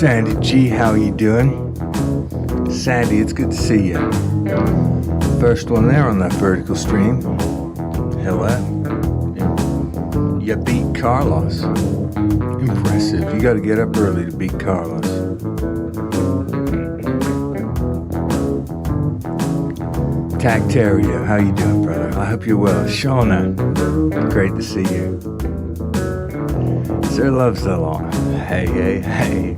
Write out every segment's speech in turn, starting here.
Sandy G, how you doing? Sandy, it's good to see you. First one there on that vertical stream. Hello. You beat Carlos. Impressive. You got to get up early to beat Carlos. Tacteria, how you doing, brother? I hope you're well. Shauna, great to see you. Sir Loves the Law. Hey, hey, hey.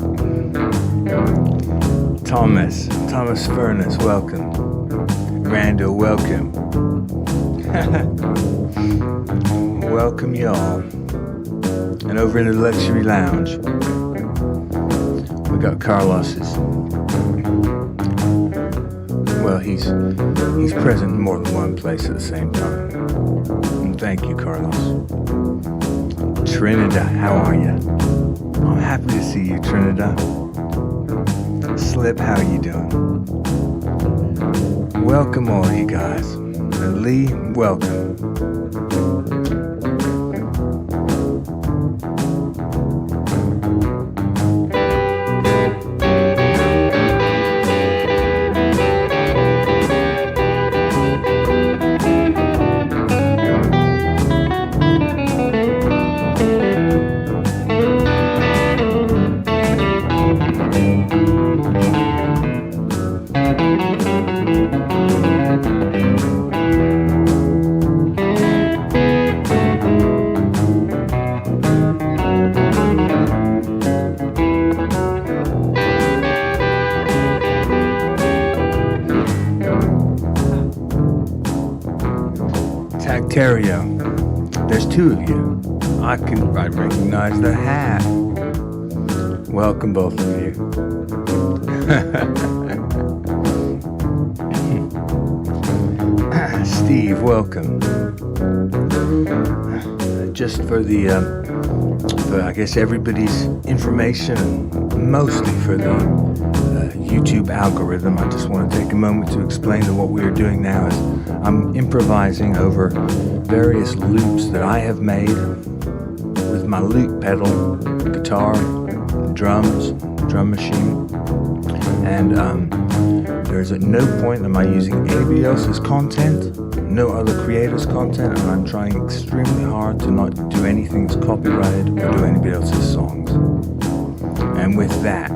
Thomas Furness, welcome. Randall, welcome. Welcome y'all. And over in the luxury lounge, we got Carlos's. Well, he's present in more than one place at the same time. And thank you, Carlos. Trinidad, how are you? I'm happy to see you, Trinidad. Slip, how you doing? Welcome all you guys. And Lee, welcome. Tacteria, there's two of you. I recognize the hat. Welcome both of you. Steve, welcome. Just for I guess everybody's information, mostly for the YouTube algorithm, I just want to take a moment to explain that what we are doing now is I'm improvising over various loops that I have made with my loop pedal, guitar, drums, drum machine, and there's at no point am I using anybody else's content, no other creators' content, and I'm trying extremely hard to not do anything that's copyrighted or do anybody else's songs. And with that,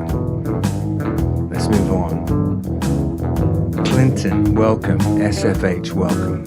let's move on. Clinton, welcome. SFH, welcome.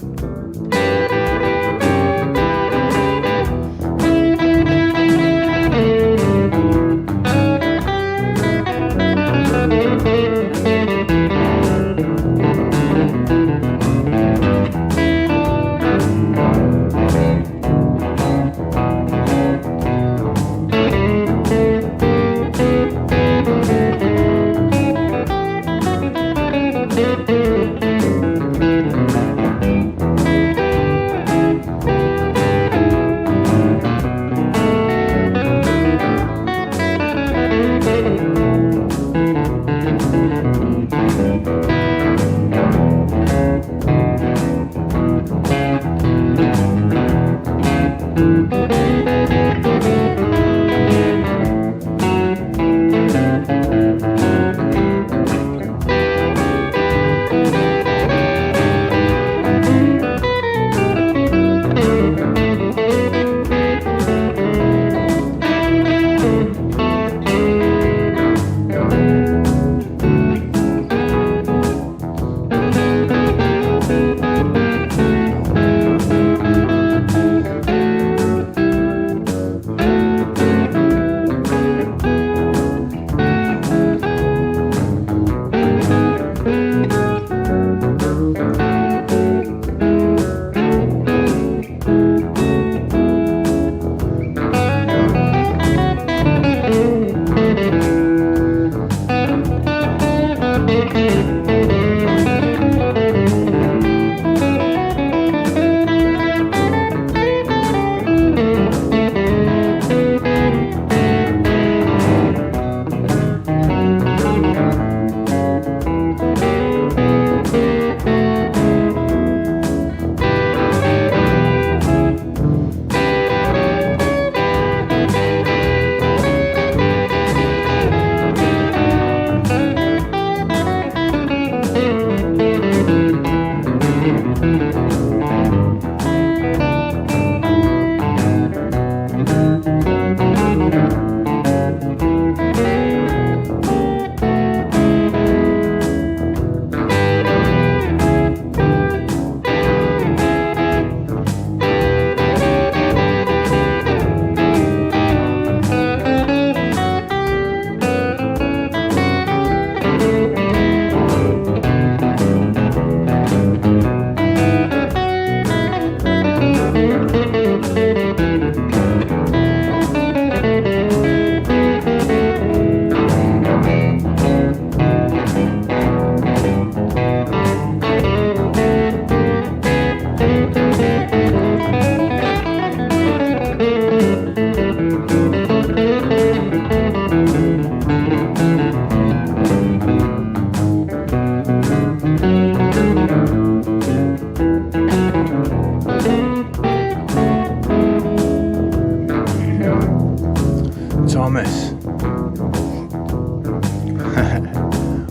Thomas.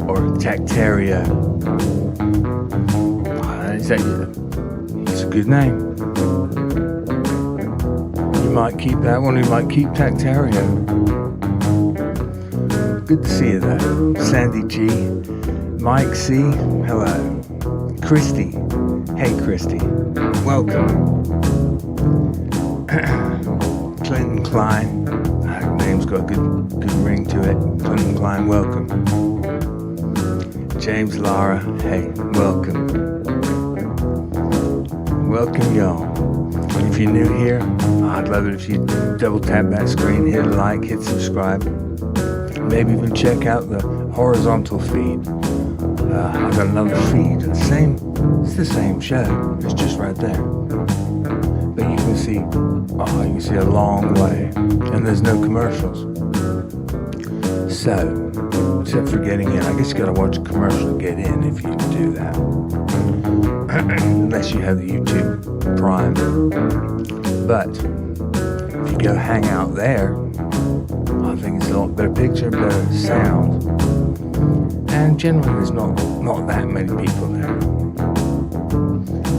Or Tacteria. It's a good name. You might keep that one, you might keep Tacteria. Good to see you there. Sandy G. Mike C. Hello. Christy. Hey Christy. Welcome. Clinton Klein. That name's got a good ring to it. Clinton Klein, welcome. James Lara. Hey, welcome. Welcome y'all. If you're new here, I'd love it if you double tap that screen, hit like, hit subscribe. Maybe even check out the horizontal feed. I've got another feed. It's the same show. It's just right there. But you can see a long way, and there's no commercials. So, except for getting in, I guess you gotta watch a commercial to get in if you do that. Unless you have the YouTube Prime. But if you go hang out there, I think it's a lot better picture, better sound, and generally there's not that many people there.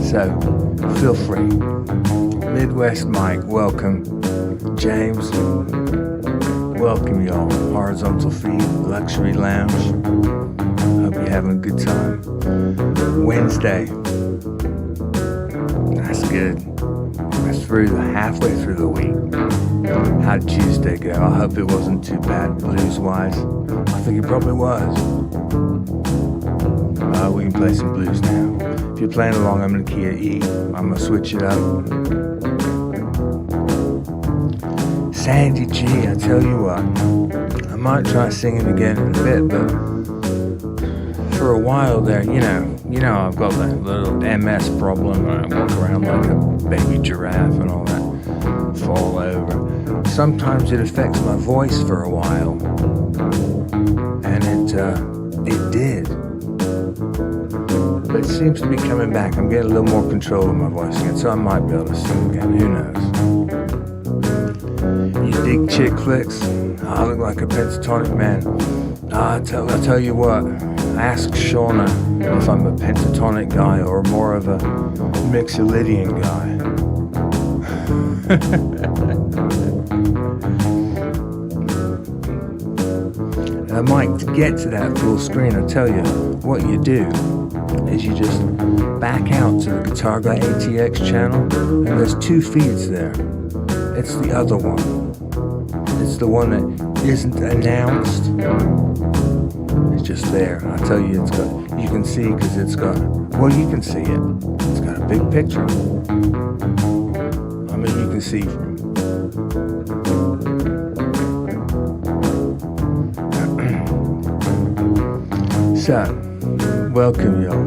So feel free. Midwest Mike, welcome. James, welcome y'all. Horizontal feed, luxury lounge. Hope you're having a good time. Wednesday. That's good. That's halfway through the week. How'd Tuesday go? I hope it wasn't too bad blues-wise. I think it probably was. We can play some blues now. If you're playing along, I'm in the key of E. I'm going to switch it up. Sandy G, I tell you what. I might try singing again in a bit, but for a while there, you know, I've got that little MS problem where I walk around like a baby giraffe and all that, fall over. Sometimes it affects my voice for a while, and it did. But it seems to be coming back. I'm getting a little more control of my voice again, so I might be able to sing again. Who knows? You dig chick flicks? I look like a pentatonic man. I'll tell you what. Ask Shauna if I'm a pentatonic guy or more of a Mixolydian guy. And I might get to that full screen. I'll tell you what you do is you just back out to the GuitarGuyATX channel, and there's 2 feeds there. It's the other one. It's the one that isn't announced. It's just there. I'll tell you, you can see because it's got, well, you can see it. It's got a big picture. I mean, you can see from. So, welcome y'all.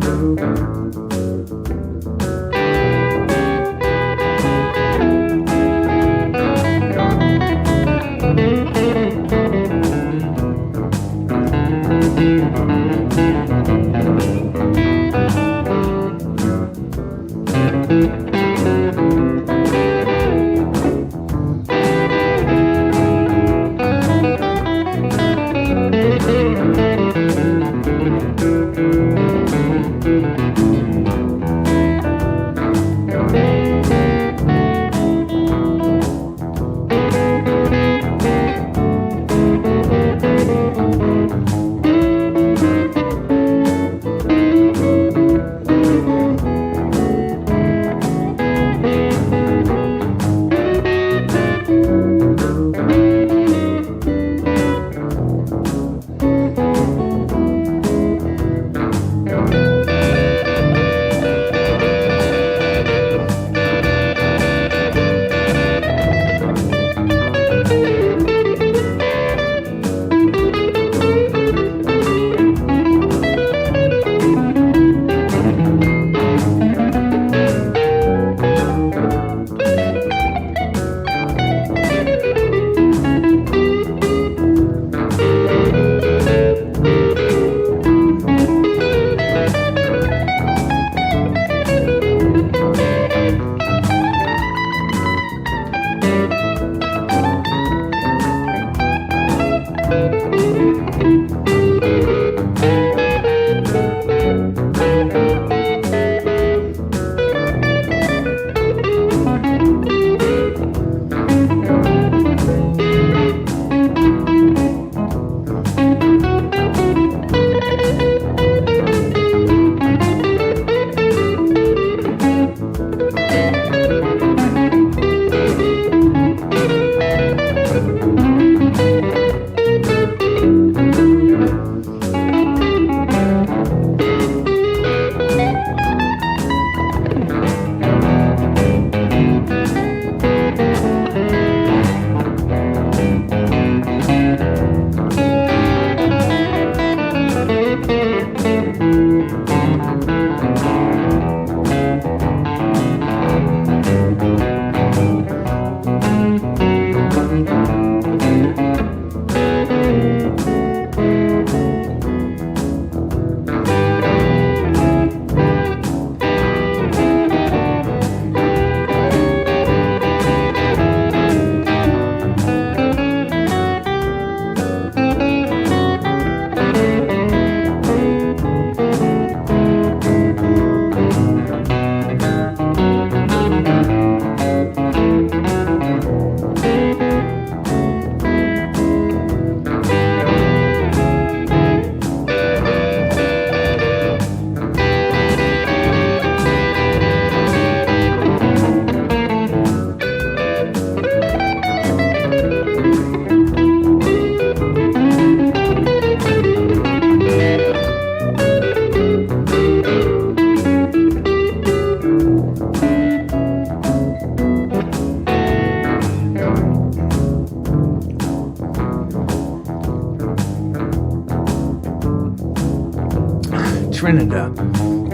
Trinidad,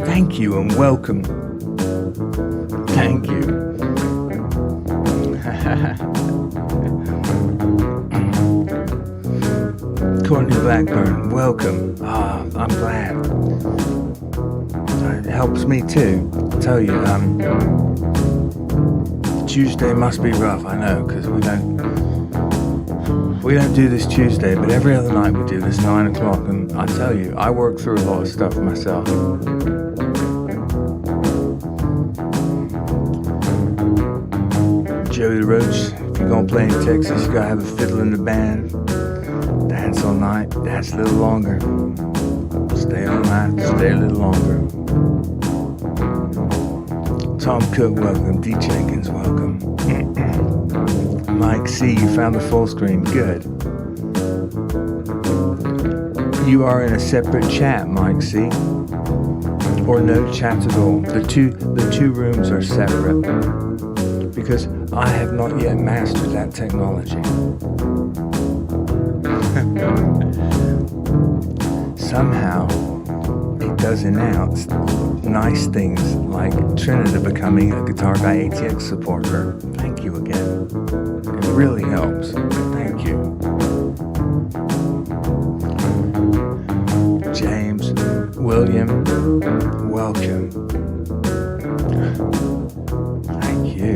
thank you and welcome. Thank you. Courtney Blackburn, welcome. I'm glad. It helps me too. I tell you, Tuesday must be rough. I know, because we don't do this Tuesday, but every other night we do this 9 o'clock, and I tell you, I work through a lot of stuff myself. Joey Roach, if you're gonna play in Texas, you gotta have a fiddle in the band. Dance all night, dance a little longer. Stay all night, stay a little longer. Tom Cook, welcome. D. Jenkins, welcome. Mike C, you found the full screen. Good. You are in a separate chat, Mike C. Or no chat at all. The two rooms are separate. Because I have not yet mastered that technology. Somehow, it does announce nice things like Trinidad becoming a GuitarGuyATX supporter. Thank you again. It really helps. Thank you. James, William, welcome. Thank you.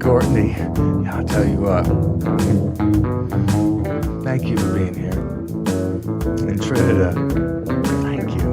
Courtney, I'll tell you what. Thank you for being here. And Trinidad, thank you.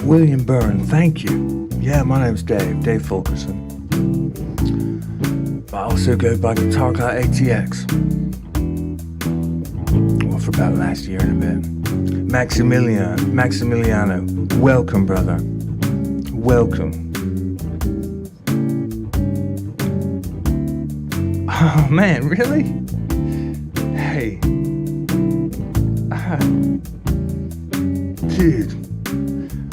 William Byrne, thank you. Yeah, my name's Dave Fulkerson. I also go by GuitarGuyATX. Well, for about last year and a bit. Maximiliano, welcome, brother. Welcome. Oh, man, really? Hey. Dude.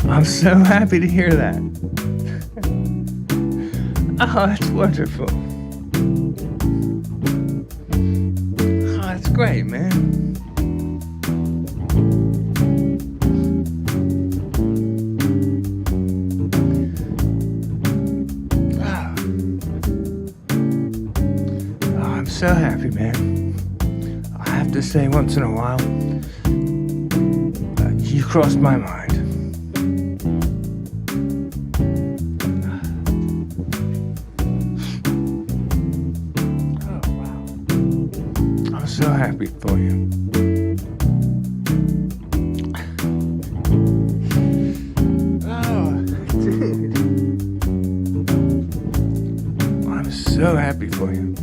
I'm so happy to hear that. Oh, that's wonderful. Oh, that's great, man. Oh, I'm so happy, man. I have to say, once in a while, you crossed my mind. So happy for you. Oh, dude. I'm so happy for you.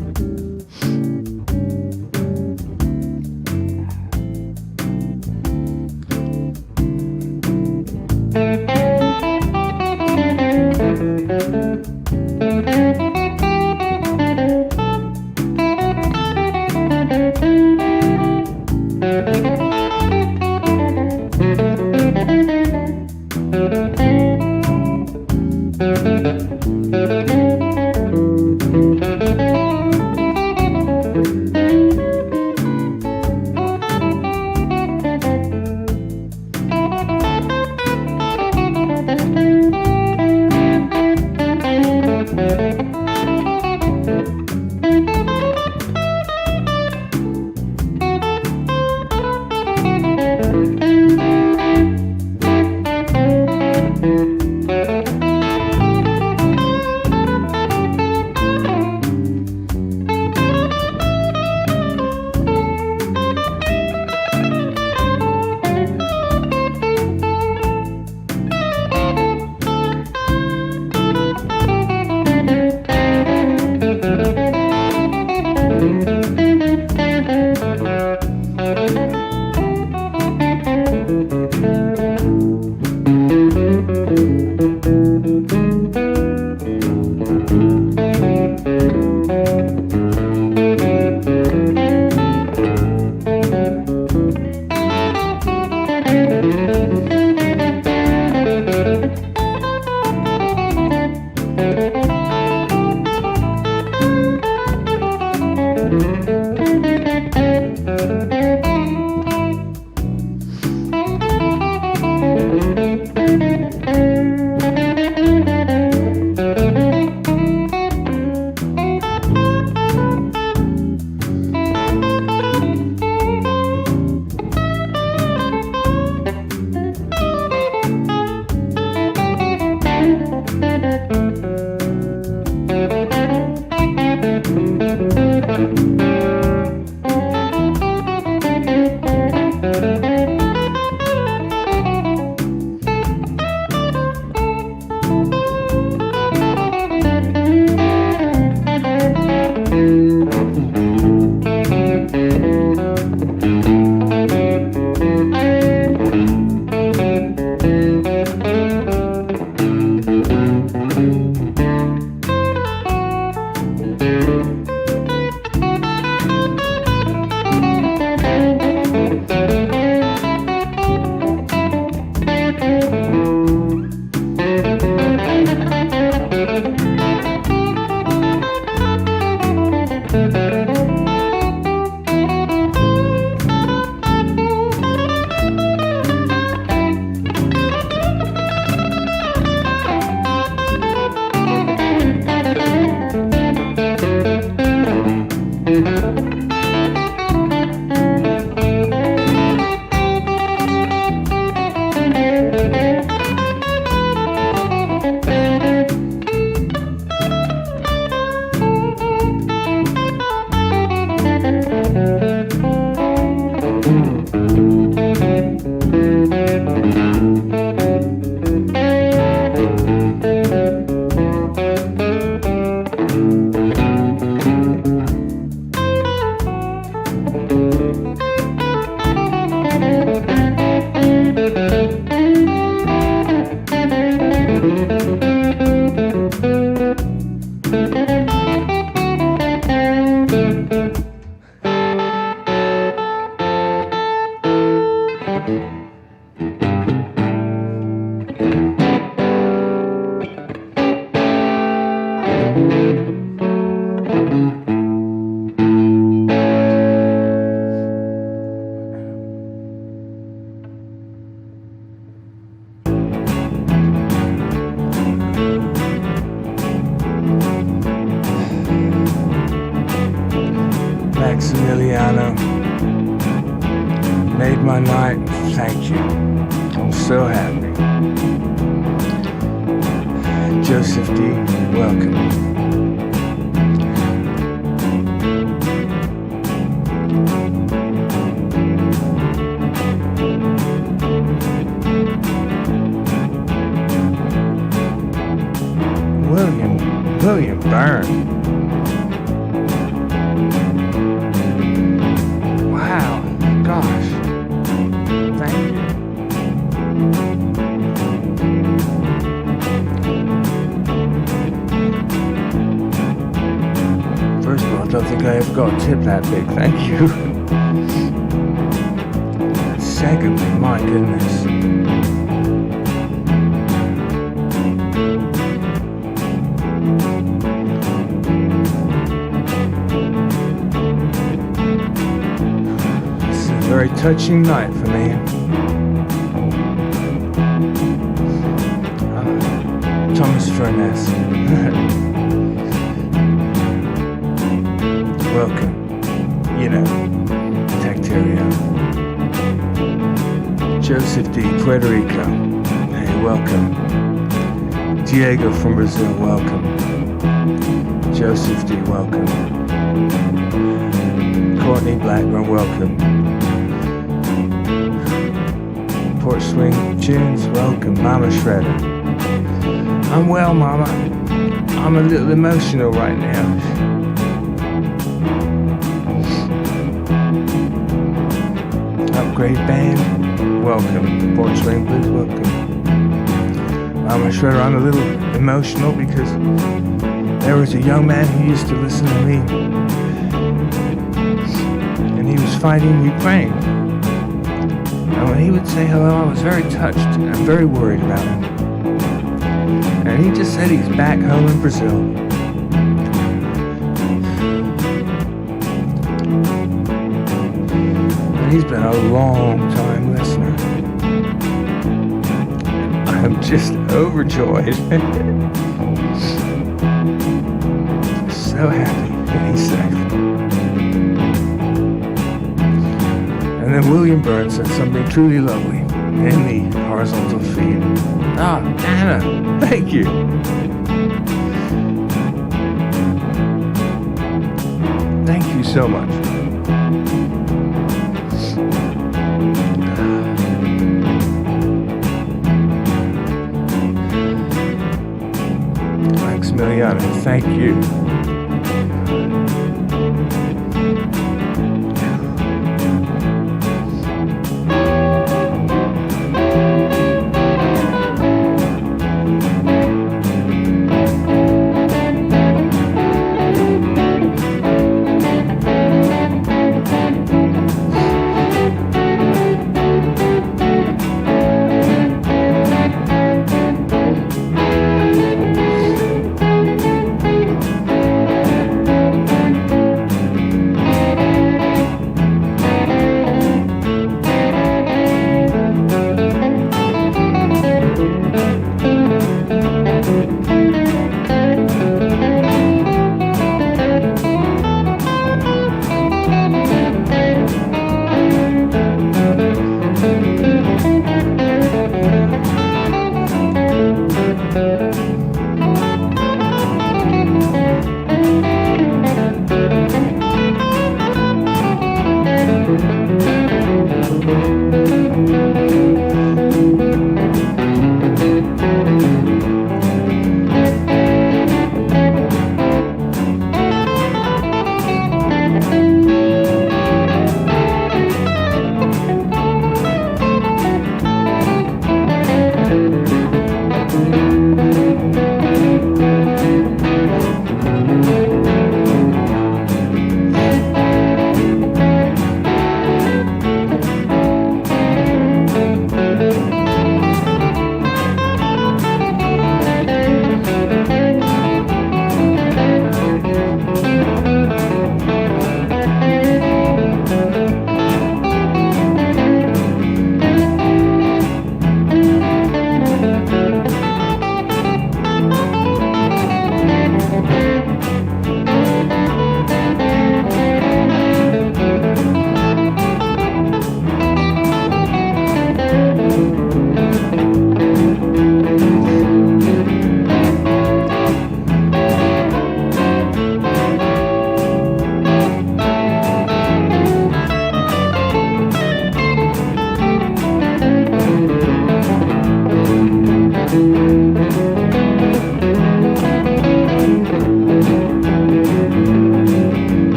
Maximiliano made my night. Thank you. I'm so happy. Joseph D, welcome. William Byrne. Wow, gosh. Thank you. First of all, I don't think I ever got a tip that big. Thank you. Secondly, my goodness. Very touching night for me. Thomas Furness. Welcome. You know, Tacteria. Joseph D, Puerto Rico. Hey, welcome. Diego from Brazil, welcome. Joseph D, welcome. Courtney Blackburn, welcome. Port Swing Tunes, welcome. Mama Shredder. I'm well, Mama. I'm a little emotional right now. Upgrade Band, welcome. Port Swing Blues, welcome. Mama Shredder, I'm a little emotional because there was a young man who used to listen to me, and he was fighting Ukraine. And when he would say hello, I was very touched and very worried about him. And he just said he's back home in Brazil. And he's been a long time listener. I'm just overjoyed. So happy that he's safe. And then William Byrne said something truly lovely in the horizontal feed. Ah, Anna, thank you. Thank you so much. Maximiliano, thank you.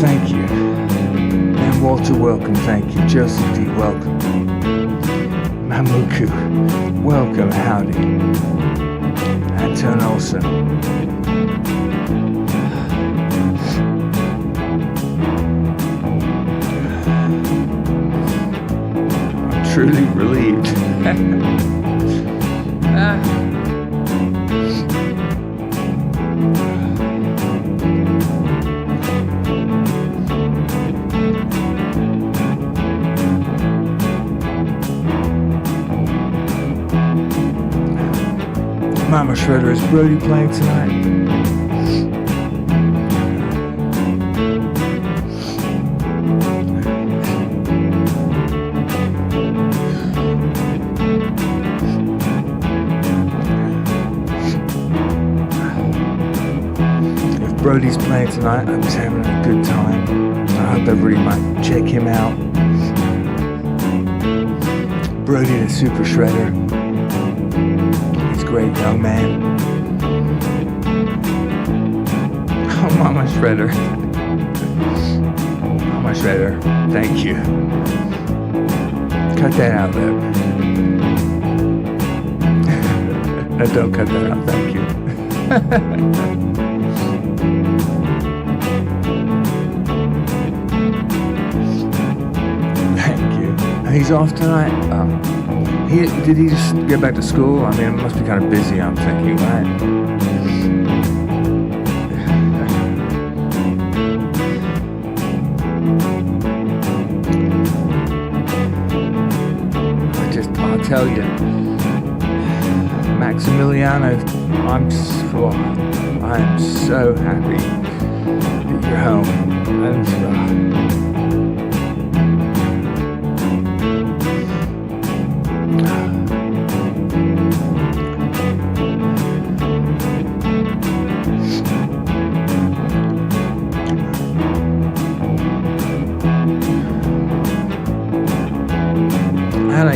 Thank you. And Walter, welcome. Thank you. Joseph D, welcome. Mamuku, welcome. Howdy. Anton Olsen. I'm truly relieved. Mama Shredder, is Brody playing tonight? If Brody's playing tonight, I'm just having a good time. I hope everybody might check him out. Brody the Super Shredder. Great young man. Oh, Mama Shredder. Mama Shredder, thank you. Cut that out, though. No, don't cut that out, thank you. Thank you. He's off tonight? Oh. Did he just get back to school? I mean, it must be kind of busy, I'm thinking, right? I'll tell you, Maximiliano, I'm so happy that you're home.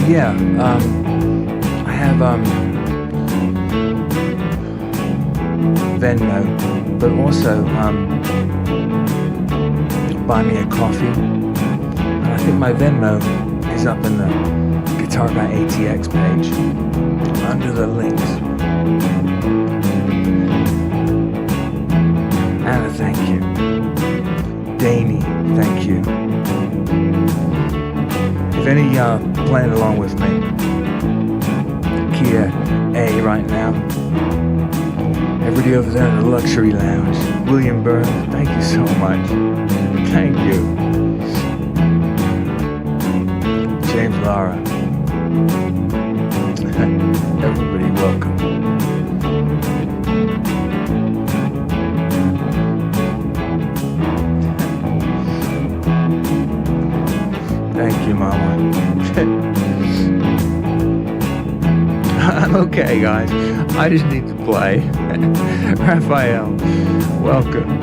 Yeah, I have Venmo, but also buy me a coffee. And I think my Venmo is up in the GuitarGuyATX page under the links. Anna, thank you. Danny, thank you. If any playing along with me, Kia A right now. Everybody over there in the luxury lounge. William Byrne, thank you so much. Thank you. James Lara. Everybody welcome. Thank you, Mama. I'm okay, guys. I just need to play. Raphael, welcome.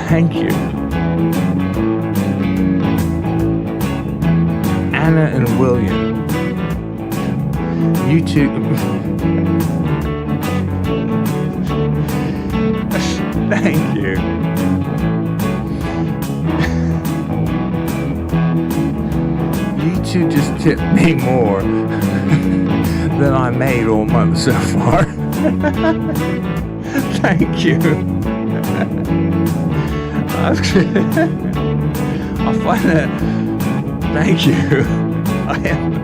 Thank you. Anna and William. You two. Thank you. You two just tipped me more that I made all month so far. Thank you. I find that. Thank you. I am.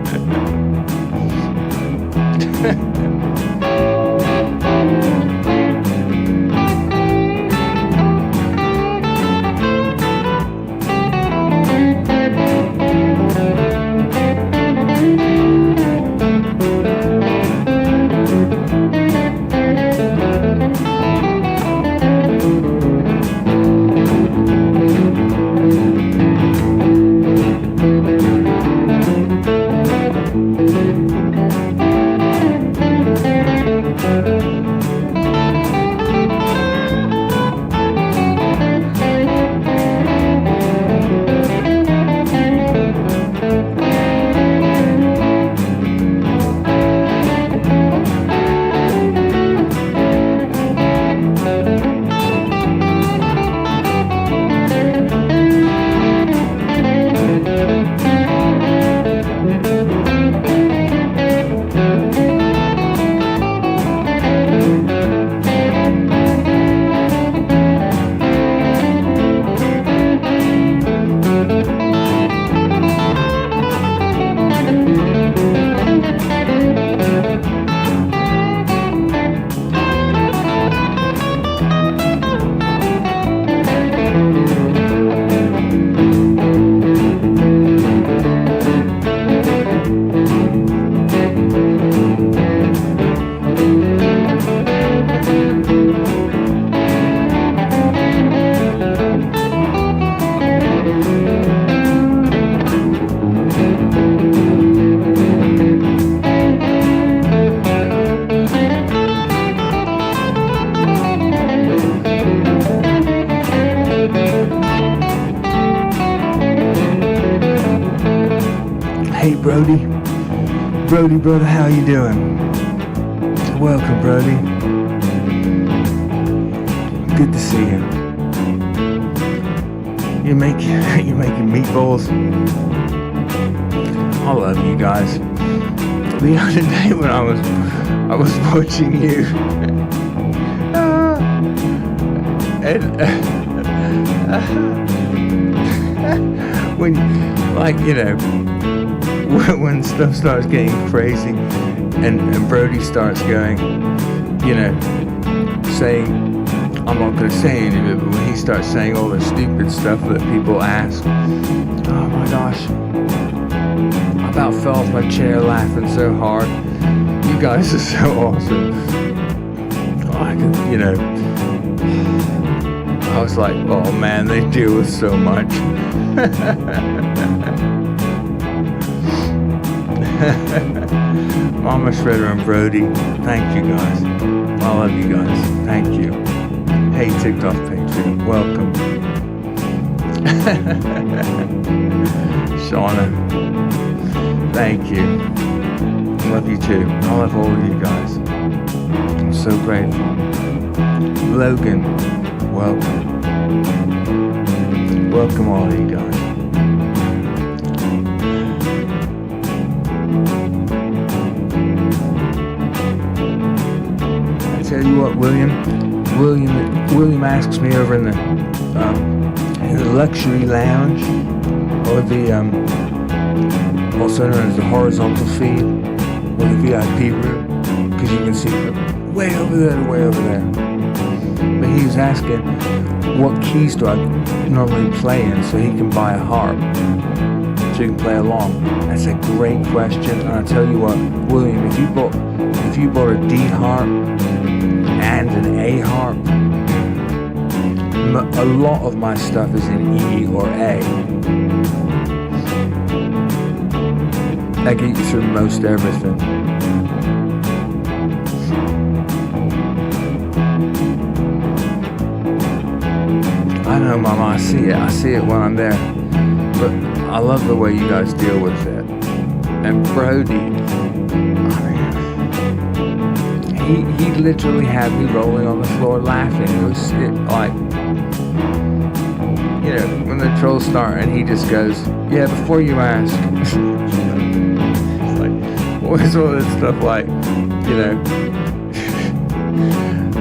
Hey Brody, brother, how you doing? Welcome, Brody. Good to see you. You're making meatballs. I love you guys. The other day when I was watching you, and when, like, you know, when stuff starts getting crazy and Brody starts going, you know, saying, I'm not going to say any of it, but when he starts saying all the stupid stuff that people ask, oh my gosh, I about fell off my chair laughing so hard. You guys are so awesome. You know, I was like, oh man, they deal with so much. Mama Shredder and Brody, thank you guys. I love you guys. Thank you. Hey TikTok Patreon, welcome. Shauna, thank you. Love you too. I love all of you guys. I'm so grateful. Logan, welcome. Welcome all of you guys. Tell you what, William asks me over in the luxury lounge, or the also known as the horizontal feed, or the VIP room, because you can see from way over there to way over there. But he was asking, what keys do I normally play in so he can buy a harp so he can play along? That's a great question, and I tell you what, William, if you bought a D harp and an A harp, a lot of my stuff is in E or A. That gets you through most everything. I know, Mama, I see it when I'm there, but I love the way you guys deal with it. And Brody, he literally had me rolling on the floor laughing. It was like, you know, when the trolls start and he just goes, yeah, before you ask. It's like, It's all this stuff like, you know,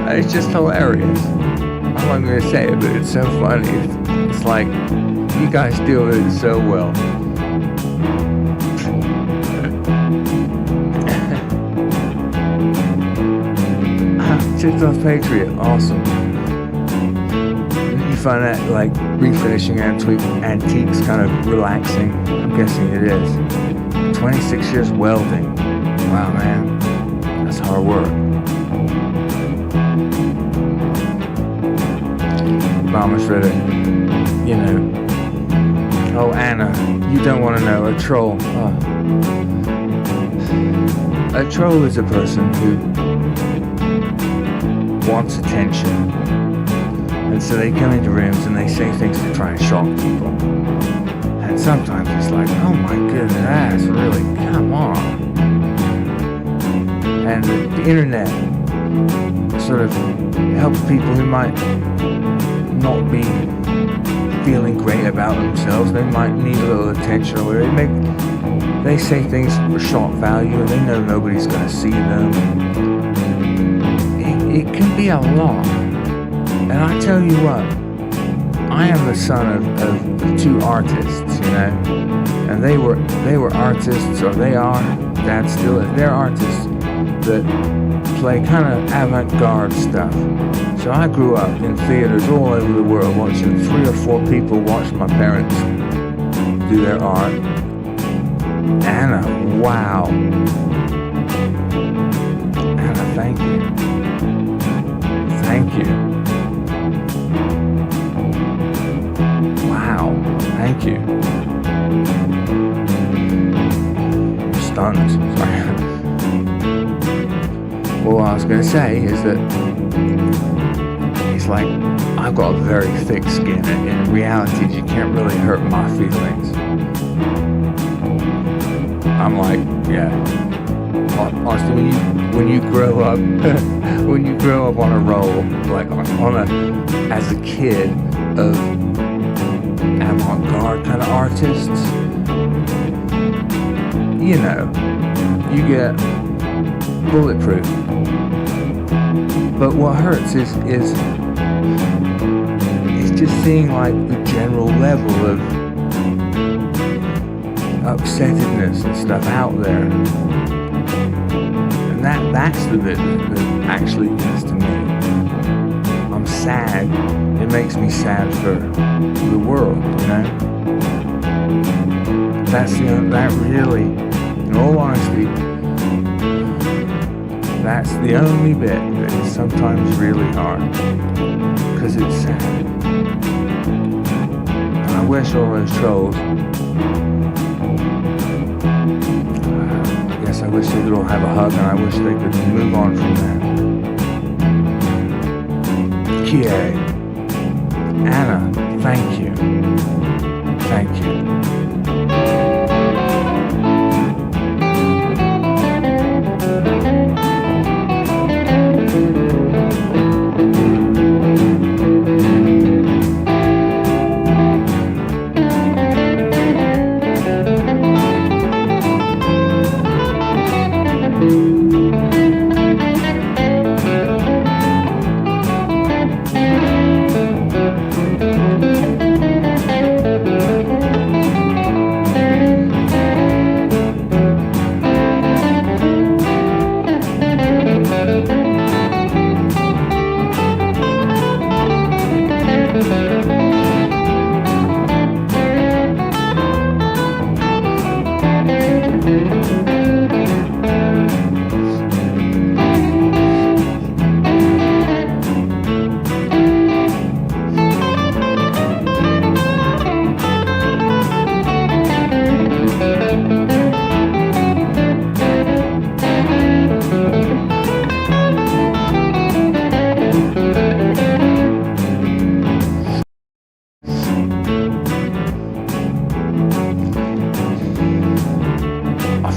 it's just hilarious. I'm not going to say it, but it's so funny. It's like, you guys deal with it so well. Chicked Off Patriot, awesome. You find that like refinishing antiques kind of relaxing? I'm guessing it is. 26 years welding. Wow, man, that's hard work. Mama's read it, you know. Oh, Anna, you don't want to know, a troll. Oh. A troll is a person who wants attention, and so they come into rooms and they say things to try and shock people. And sometimes it's like, oh my goodness, that's really, come on. And the internet sort of helps people who might not be feeling great about themselves. They might need a little attention, or they say things for shock value, and they know nobody's going to see them. It can be a lot. And I tell you what, I am the son of two artists, you know, and they were artists, or they are, Dad still is. They're artists that play kind of avant-garde stuff. So I grew up in theaters all over the world, watching 3 or 4 people watch my parents do their art. Anna, wow. Anna, thank you. Thank you. Wow, thank you. I'm stunned. Sorry. Well, what I was going to say is that it's like I've got a very thick skin, and in reality, you can't really hurt my feelings. I'm like, yeah. Honestly, when you grow up, when you grow up on a role, like as a kid of avant-garde kind of artists, you know, you get bulletproof. But what hurts is just seeing like the general level of upsettedness and stuff out there. And that's the bit that actually gets to me. I'm sad. It makes me sad for the world, you know? That really, in all honesty, that's the only bit that is sometimes really hard, because it's sad. And I wish all those trolls, I wish they could all have a hug, and I wish they could move on from that. Kie, Anna, thank you. Thank you.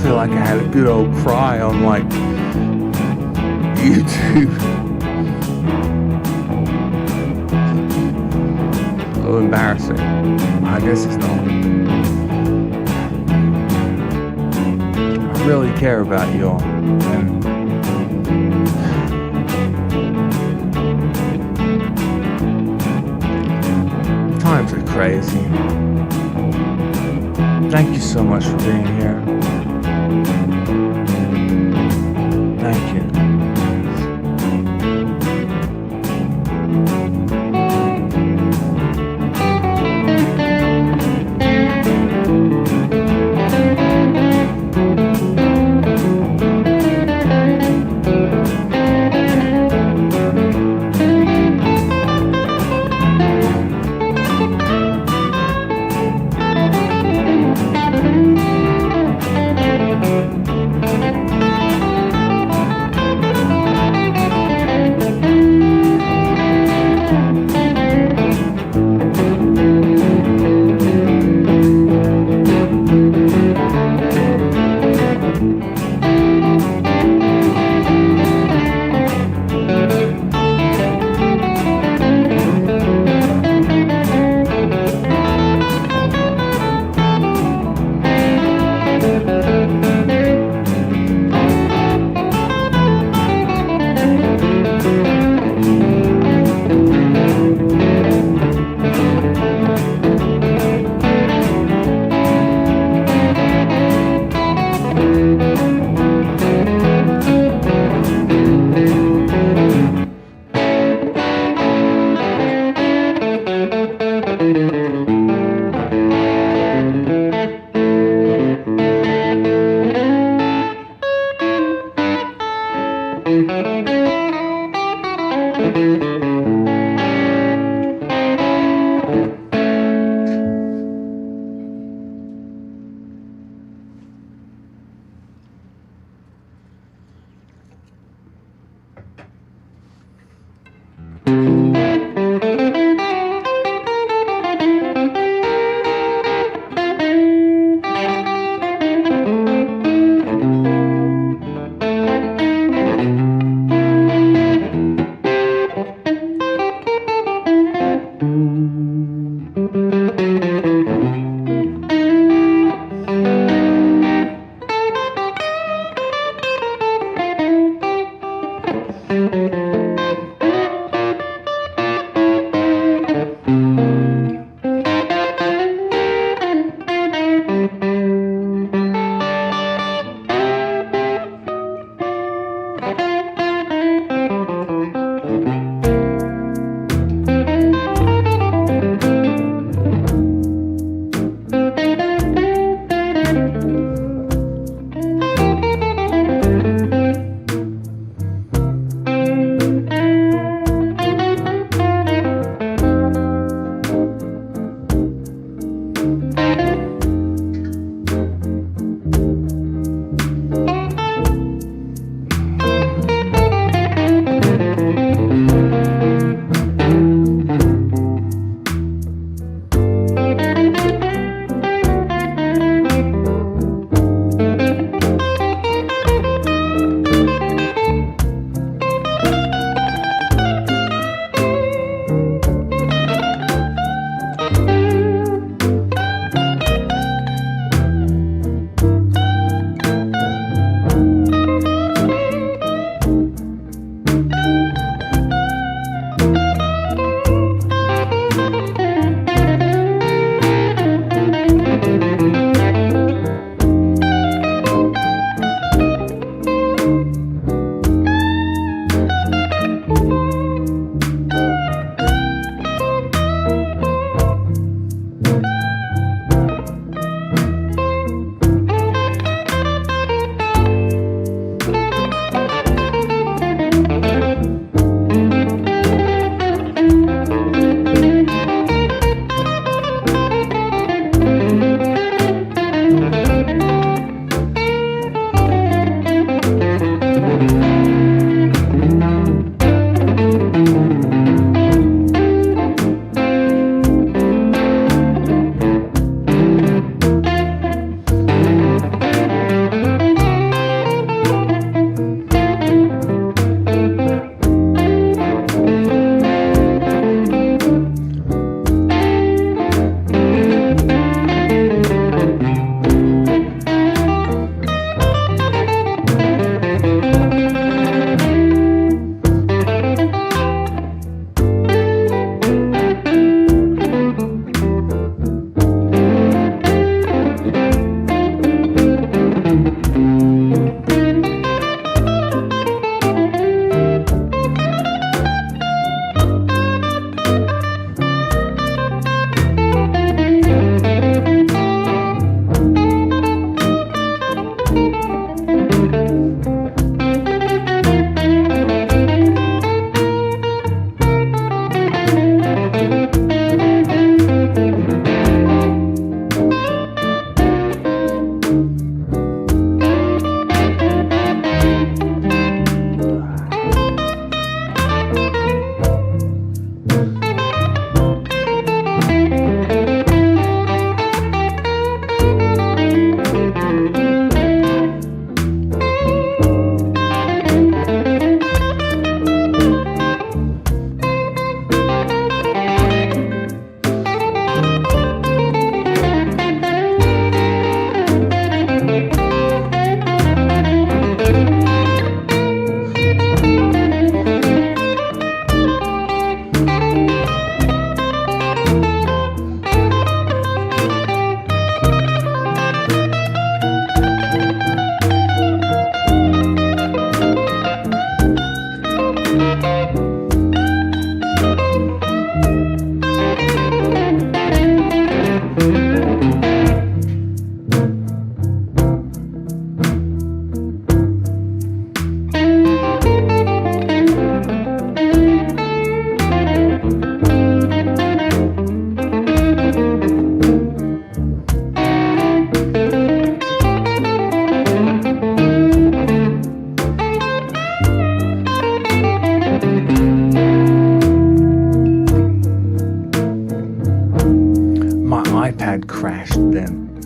Like I had a good old cry on like YouTube. A little embarrassing. I guess it's not. really care about you all. And times are crazy. Thank you so much for being here. Thank you.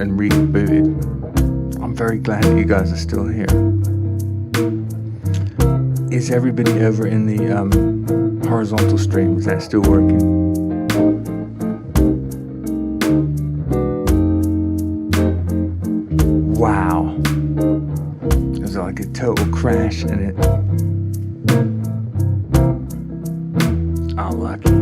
and rebooted. I'm very glad that you guys are still here. Is everybody over in the horizontal stream? Is that still working? Wow. It was like a total crash and it... Oh, lucky.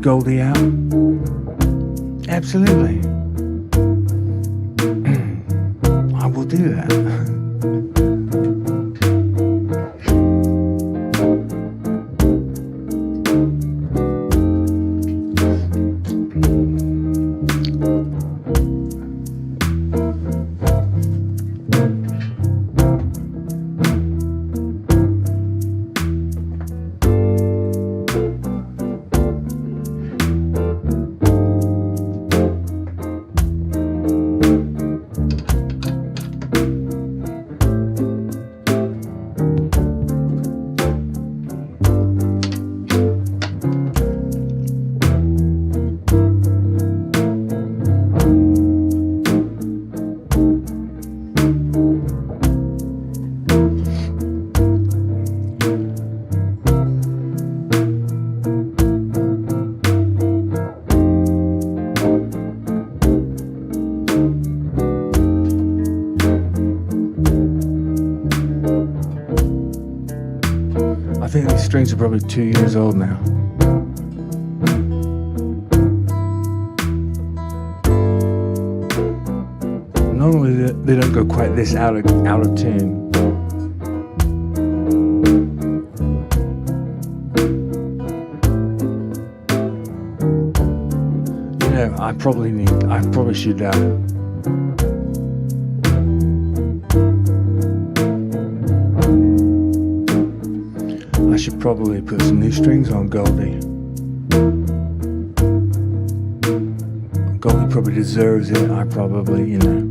Goldie out? Absolutely. I will do that. I think these strings are probably 2 years old now. Normally they don't go quite this out of tune. You know, I probably should I should probably put some new strings on Goldie. Goldie probably deserves it. I probably, you know.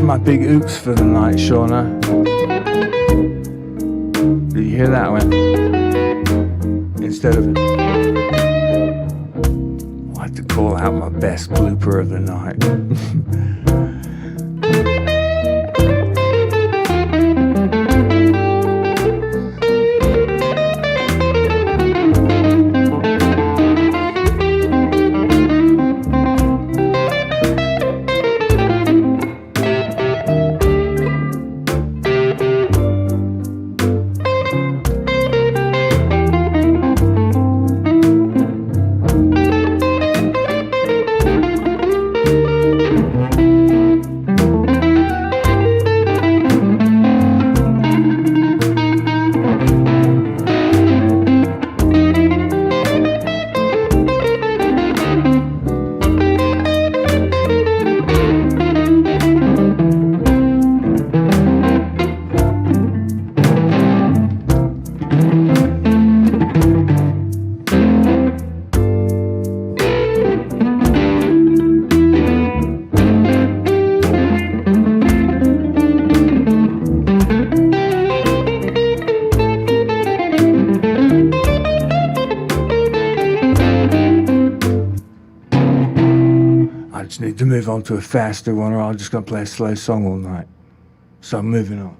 My big oops for the night, Shauna. Did you hear that one? Instead of, I like to call out my best blooper of the night. Just need to move on to a faster one, or I'm just going to play a slow song all night. So I'm moving on.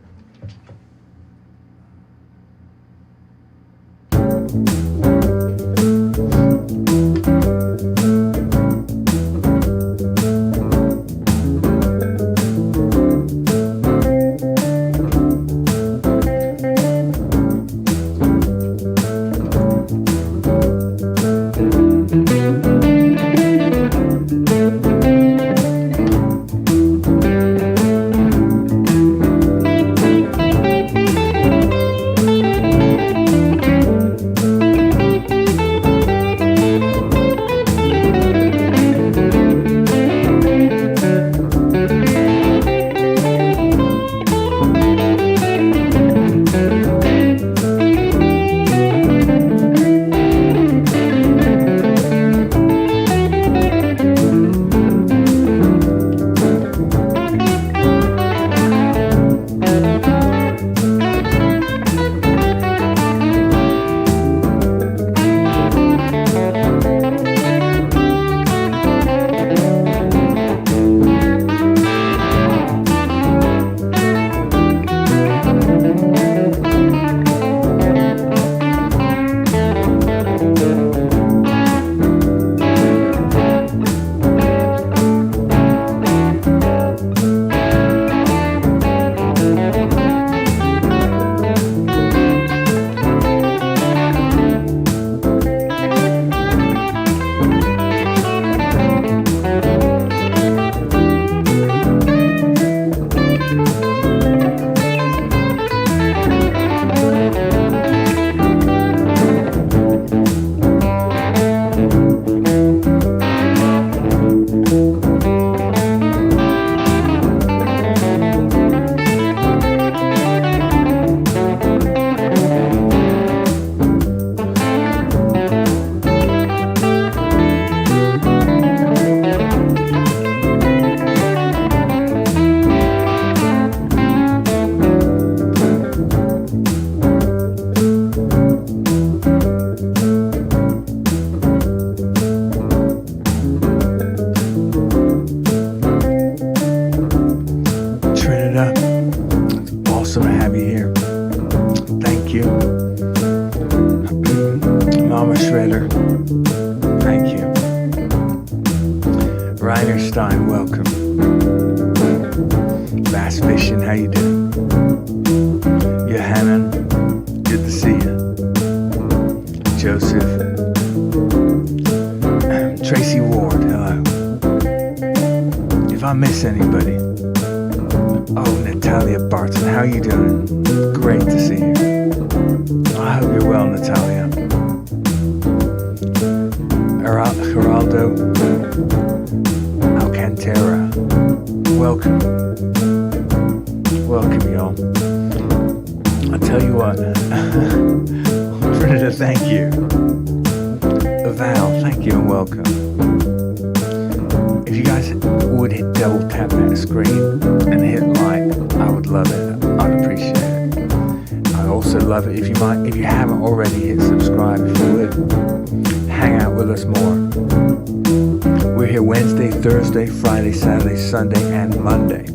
Friday, Saturday, Sunday, and Monday.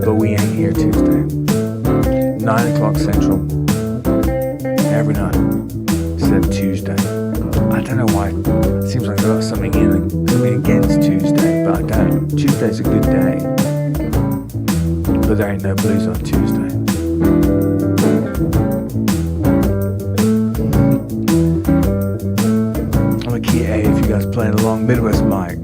But we ain't here Tuesday. 9 o'clock Central. Every night. Except Tuesday. I don't know why. It seems like I've got something against Tuesday, but I don't. Tuesday's a good day. But there ain't no blues on Tuesday. I'm a key A if you guys playing along. Midwest Mike.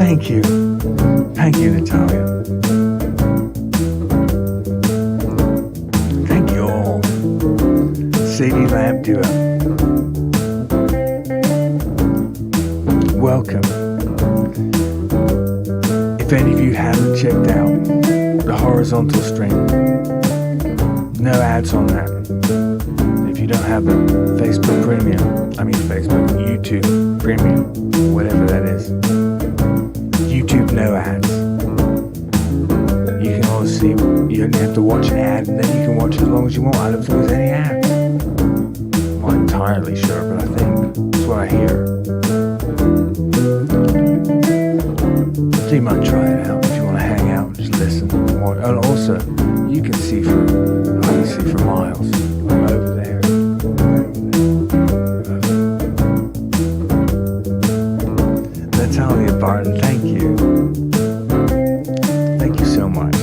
Thank you. Thank you, Natalia. Thank you all. CD Lamp Duo. Welcome. If any of you haven't checked out the horizontal stream, no ads on that. If you don't have the Facebook Premium, YouTube Premium, whatever that is. YouTube no ads. You can always see, you only have to watch an ad and then you can watch it as long as you want. I don't think there's any ads. I'm not entirely sure, but I think that's what I hear. So you might try it out if you want to hang out and just listen. And also, you can see for miles. I'm over there. Natalia Barton, thank you. Thank you so much.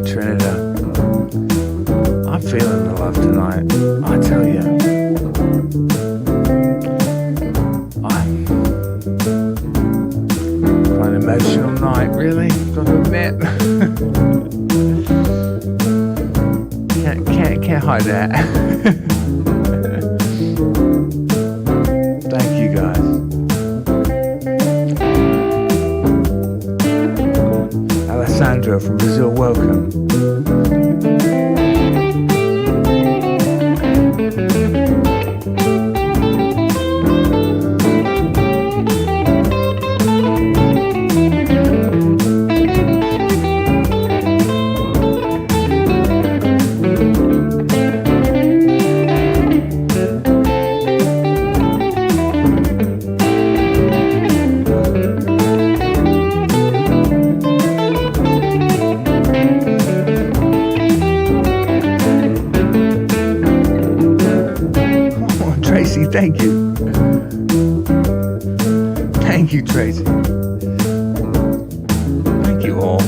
Trinidad, I'm feeling the love tonight. I tell you. Quite an emotional night, really. Got to admit. Can't hide that. Thank you guys. Alessandro from Brazil, welcome. Tracy, thank you. Thank you, Tracy. Thank you all.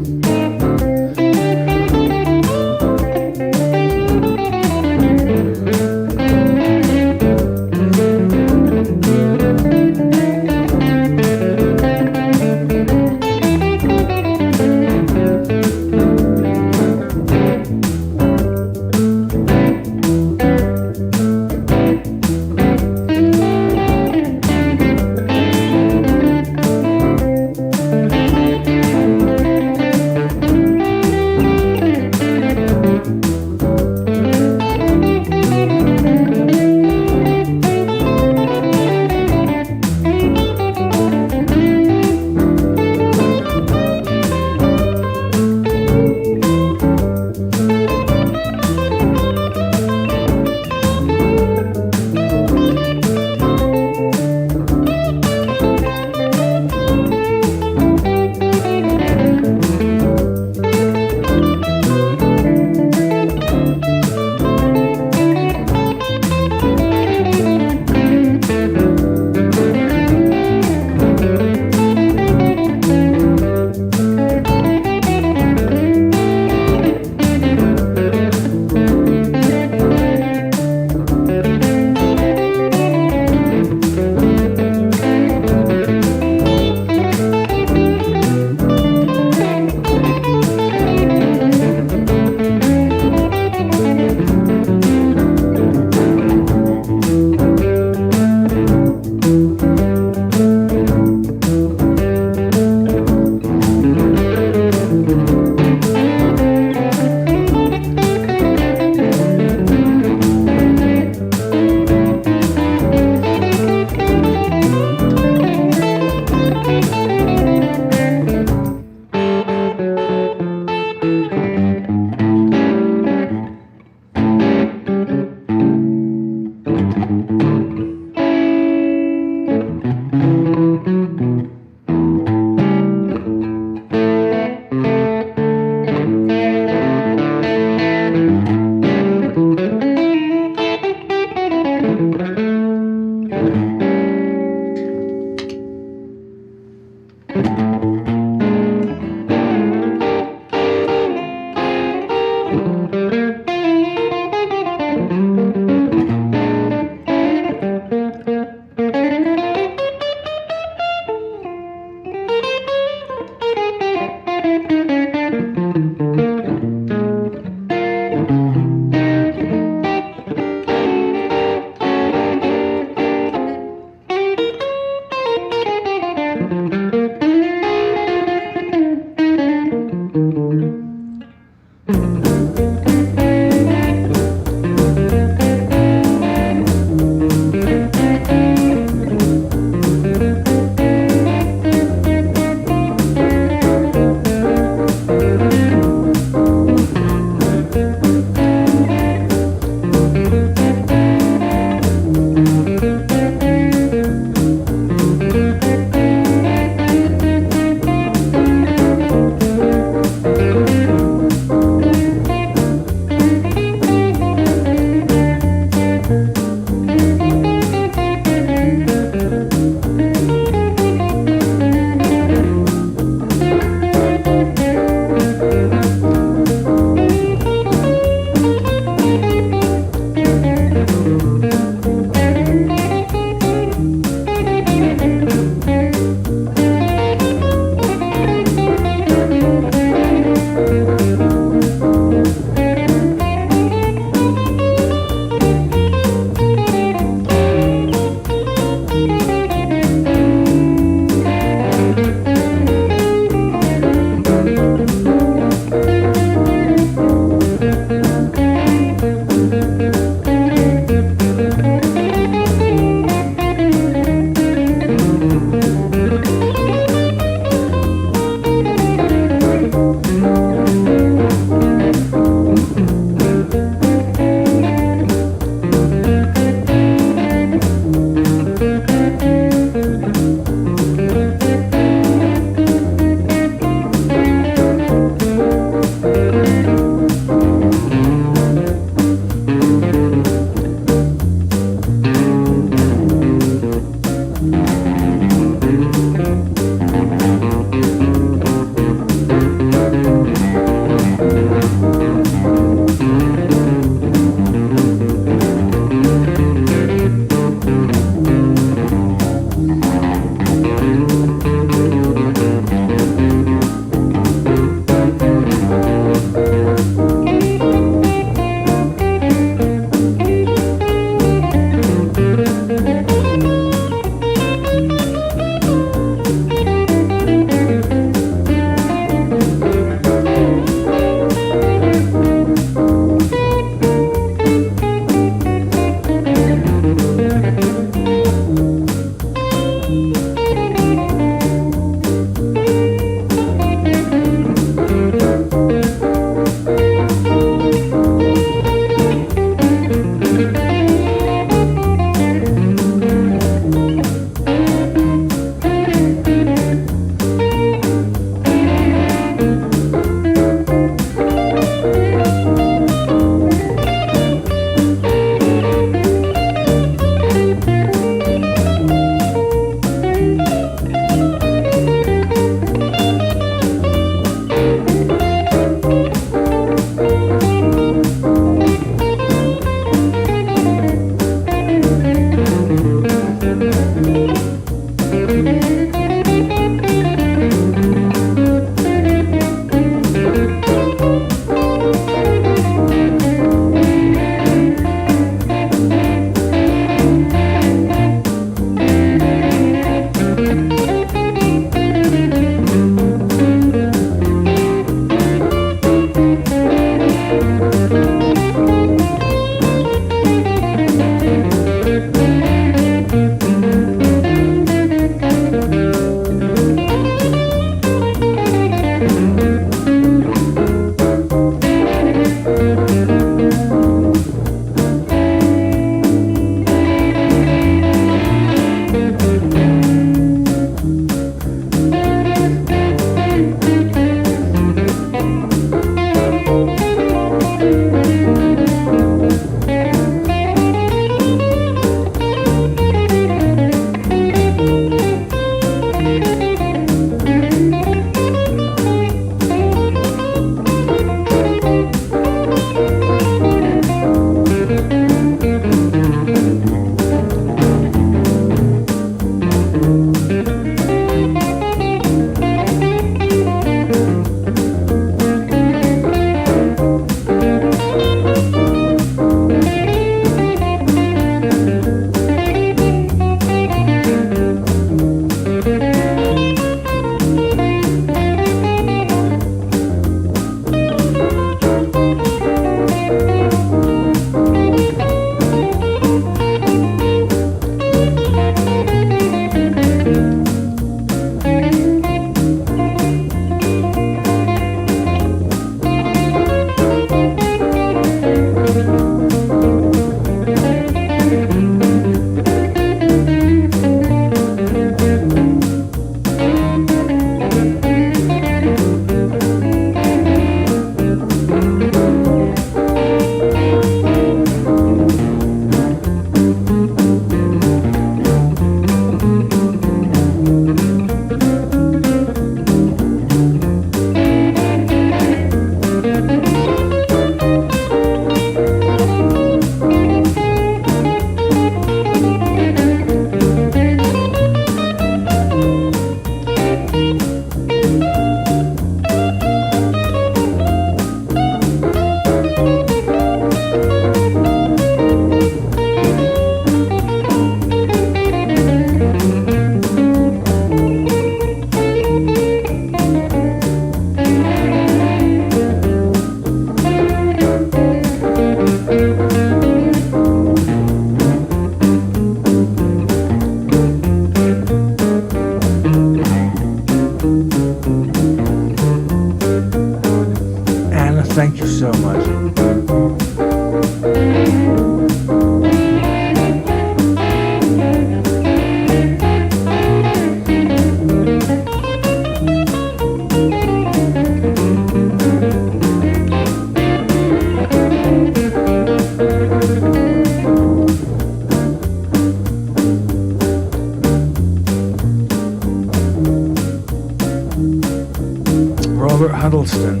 Charleston,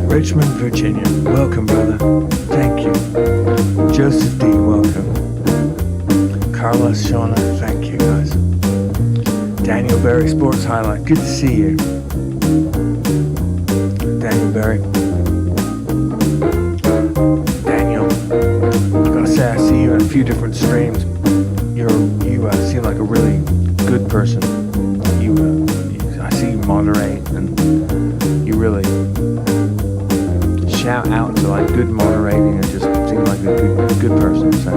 Richmond, Virginia. Welcome, brother. Thank you. Joseph D, welcome. Carlos, Shauna, thank you, guys. Daniel Berry, Sports Highlight. Good to see you. Daniel Berry. Daniel, I gotta say, I see you in a few different streams. You seem like a really good person. I see you moderate, and you really shout out to like good moderating, and just seem like a good person. So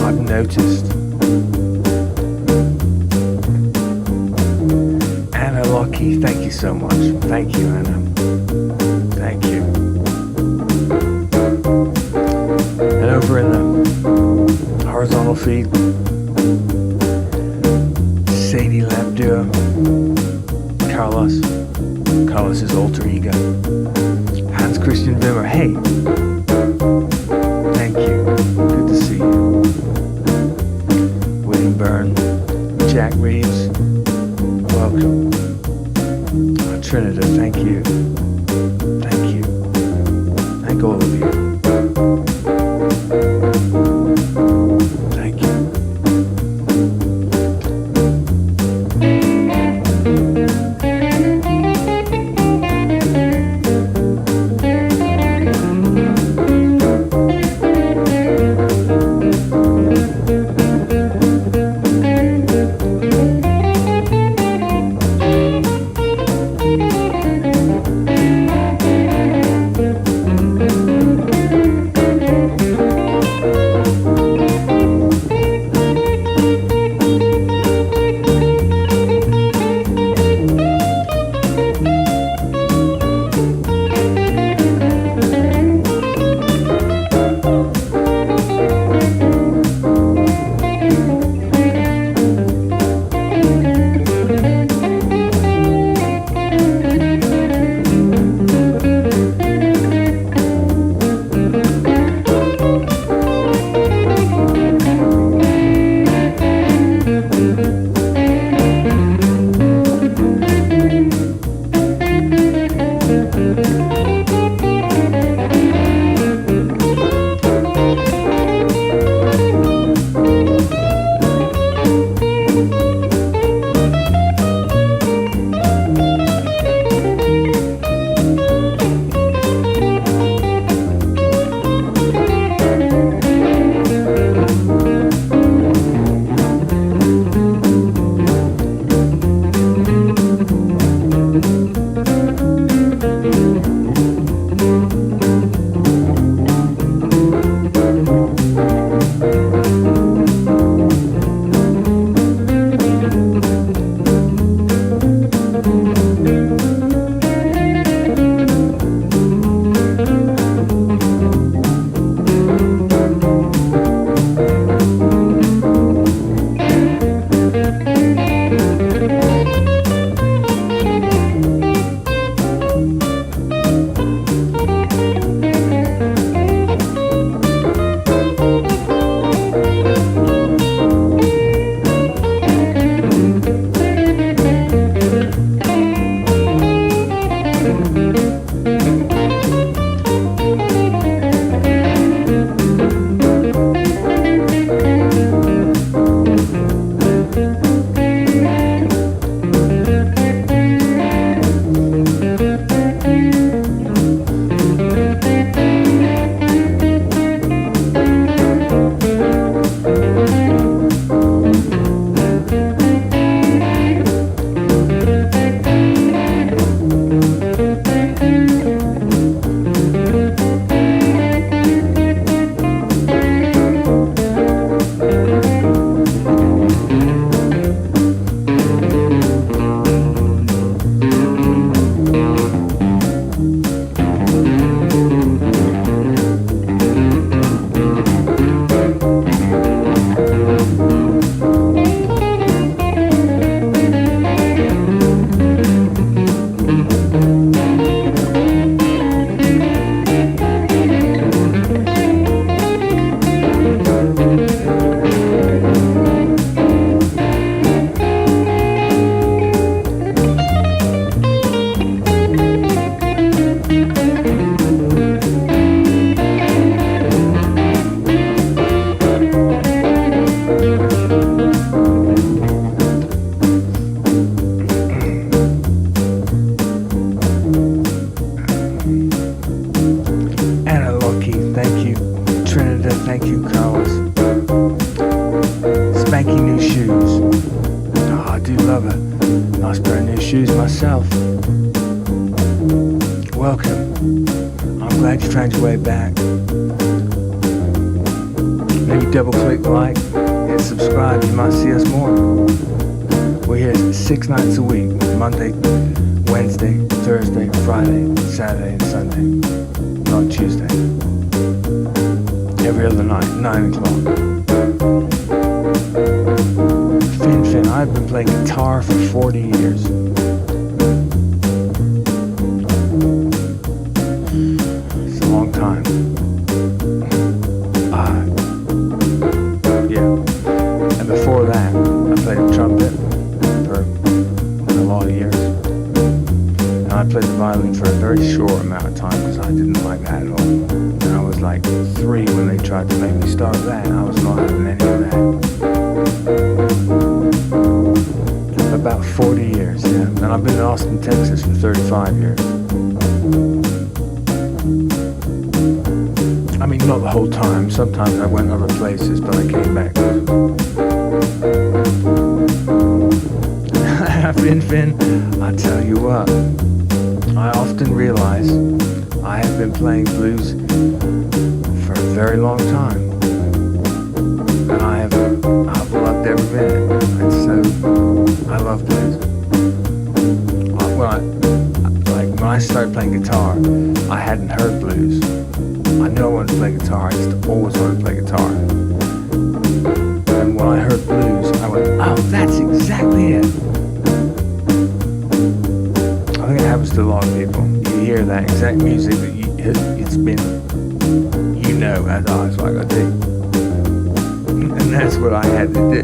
I've noticed. Anna Lockie, thank you so much. Thank you, Anna. Thank you. And over in the horizontal feed, Sadie Labdua, Carlos's alter ego, Hans Christian Wimmer. Hey, thank you. Good to see you. William Byrne, Jack Reeves, welcome. Trinidad, thank you. Thank you. Thank all of you. Thank you. Thank you, Carlos. Spanky new shoes. Oh, I do love a nice pair of new shoes myself. Welcome. I'm glad you found your way back. Maybe double click like, hit subscribe, you might see us more. We're here 6 nights a week, Monday, Wednesday, Thursday, Friday, Saturday, and Sunday. Not Tuesday. Every other night, 9 o'clock. Fin, I've been playing guitar for 40 years. It's a long time. And before that, I played the trumpet for a lot of years. And I played the violin for a very short amount of time because I didn't like that at all. And I was like 3 when they tried to make me start that. I was not having any of that. About 40 years, yeah. And I've been in Austin, Texas for 35 years. I mean, not the whole time. Sometimes I went other places, but I came back. Fin, I tell you what, I often realize I have been playing blues for a very long time, and I've loved every minute. And so I love blues. When I started playing guitar, I hadn't heard blues. I knew I wanted to play guitar. I just always wanted to play guitar. And when I heard blues, I went, oh, that's exactly it. I think it happens to a lot of people. You hear that exact music that it's been, as I was like, I do. And that's what I had to do.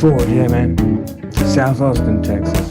Ford, yeah, man. South Austin, Texas.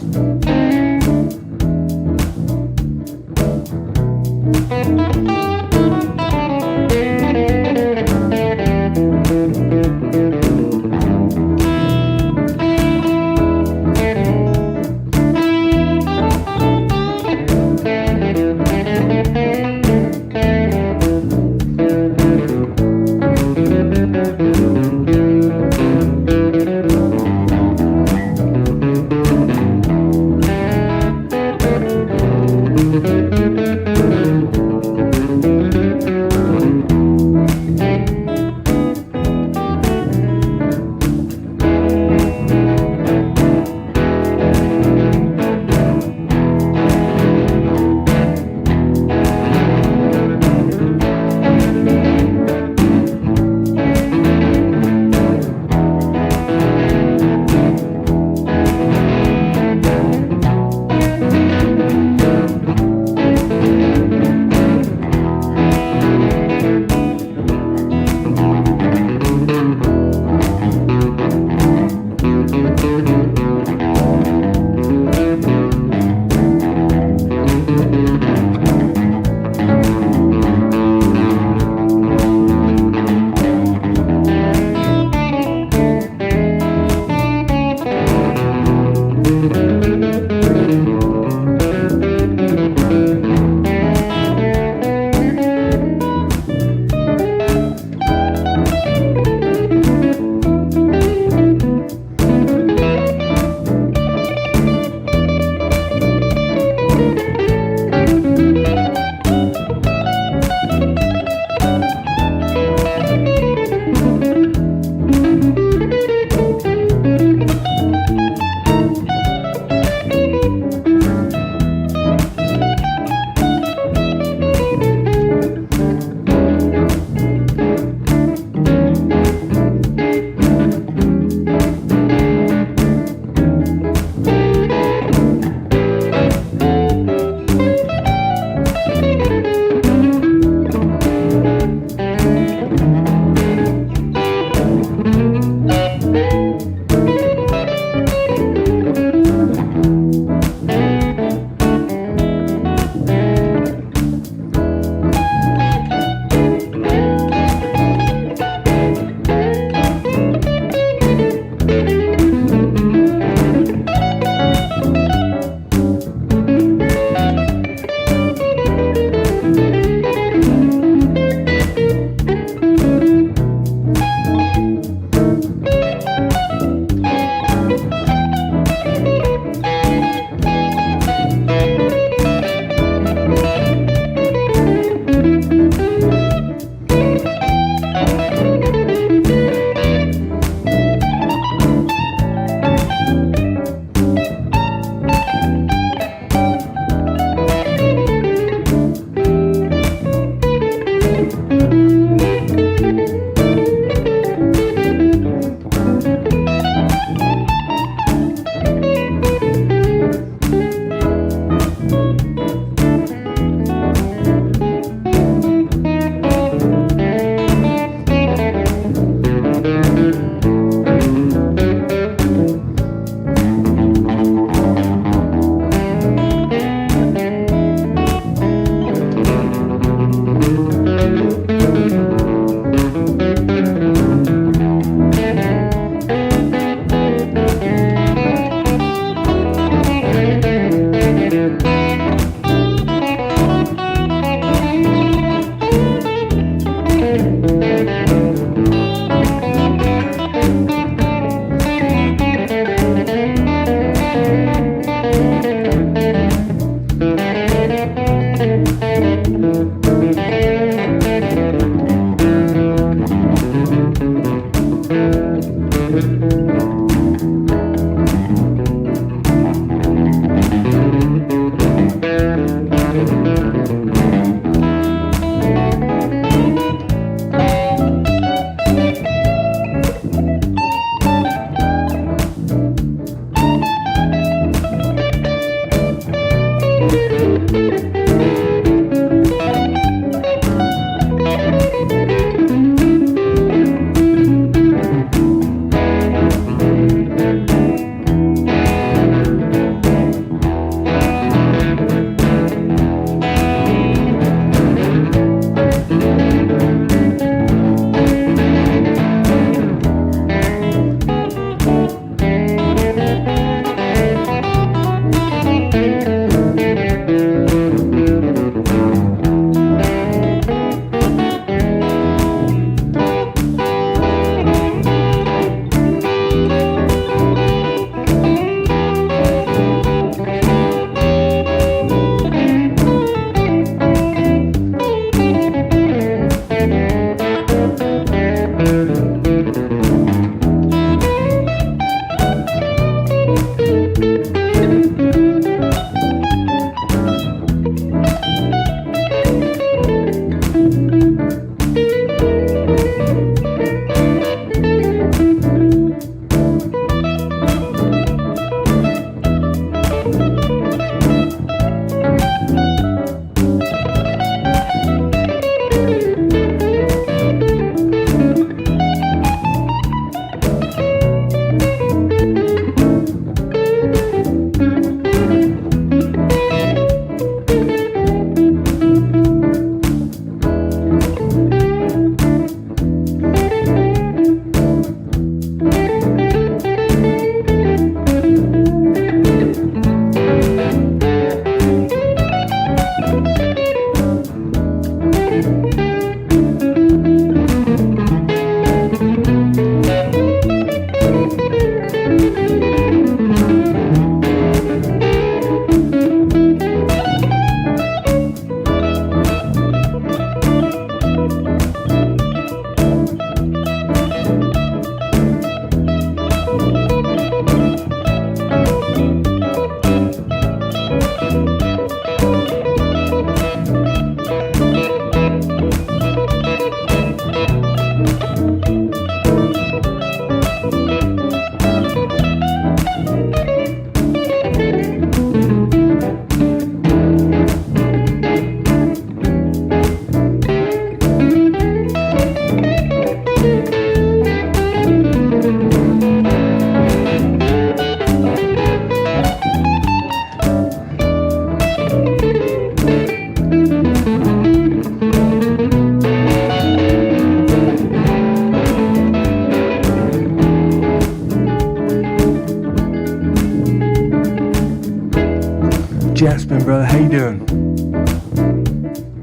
Jasper, brother, how you doing?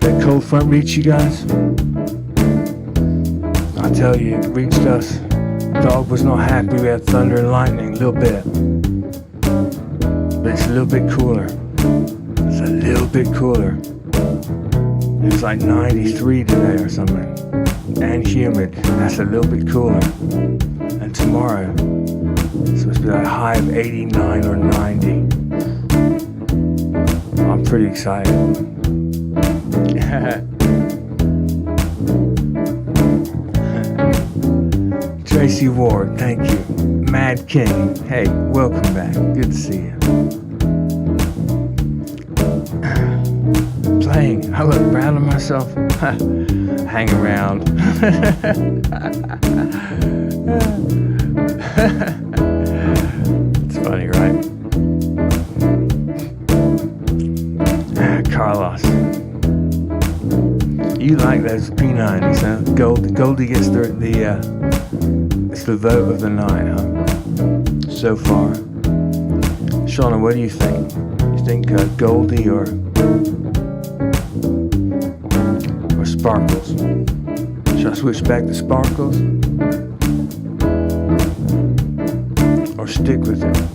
That cold front reach you guys? I tell you, it reached us. Dog was not happy we had thunder and lightning, a little bit. But it's a little bit cooler. It's a little bit cooler. It was like 93 today or something. And humid. That's a little bit cooler. And tomorrow, it's supposed to be like a high of 89 or 90. I'm pretty excited. Tracy Ward, thank you. Mad King, hey, welcome back. Good to see you. Playing, I look proud of myself. Hang around. It's funny, right? Carlos, you like those P90s, huh? Goldie gets it's the vote of the night, huh? So far. Shauna, what do you think? You think Goldie or Sparkles? Should I switch back to Sparkles? Or stick with it?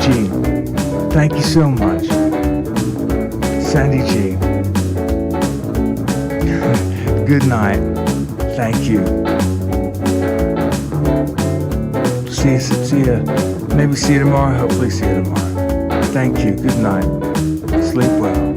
G, thank you so much. Sandy G, good night. Thank you. See you. Maybe see you tomorrow. Hopefully see you tomorrow. Thank you. Good night. Sleep well.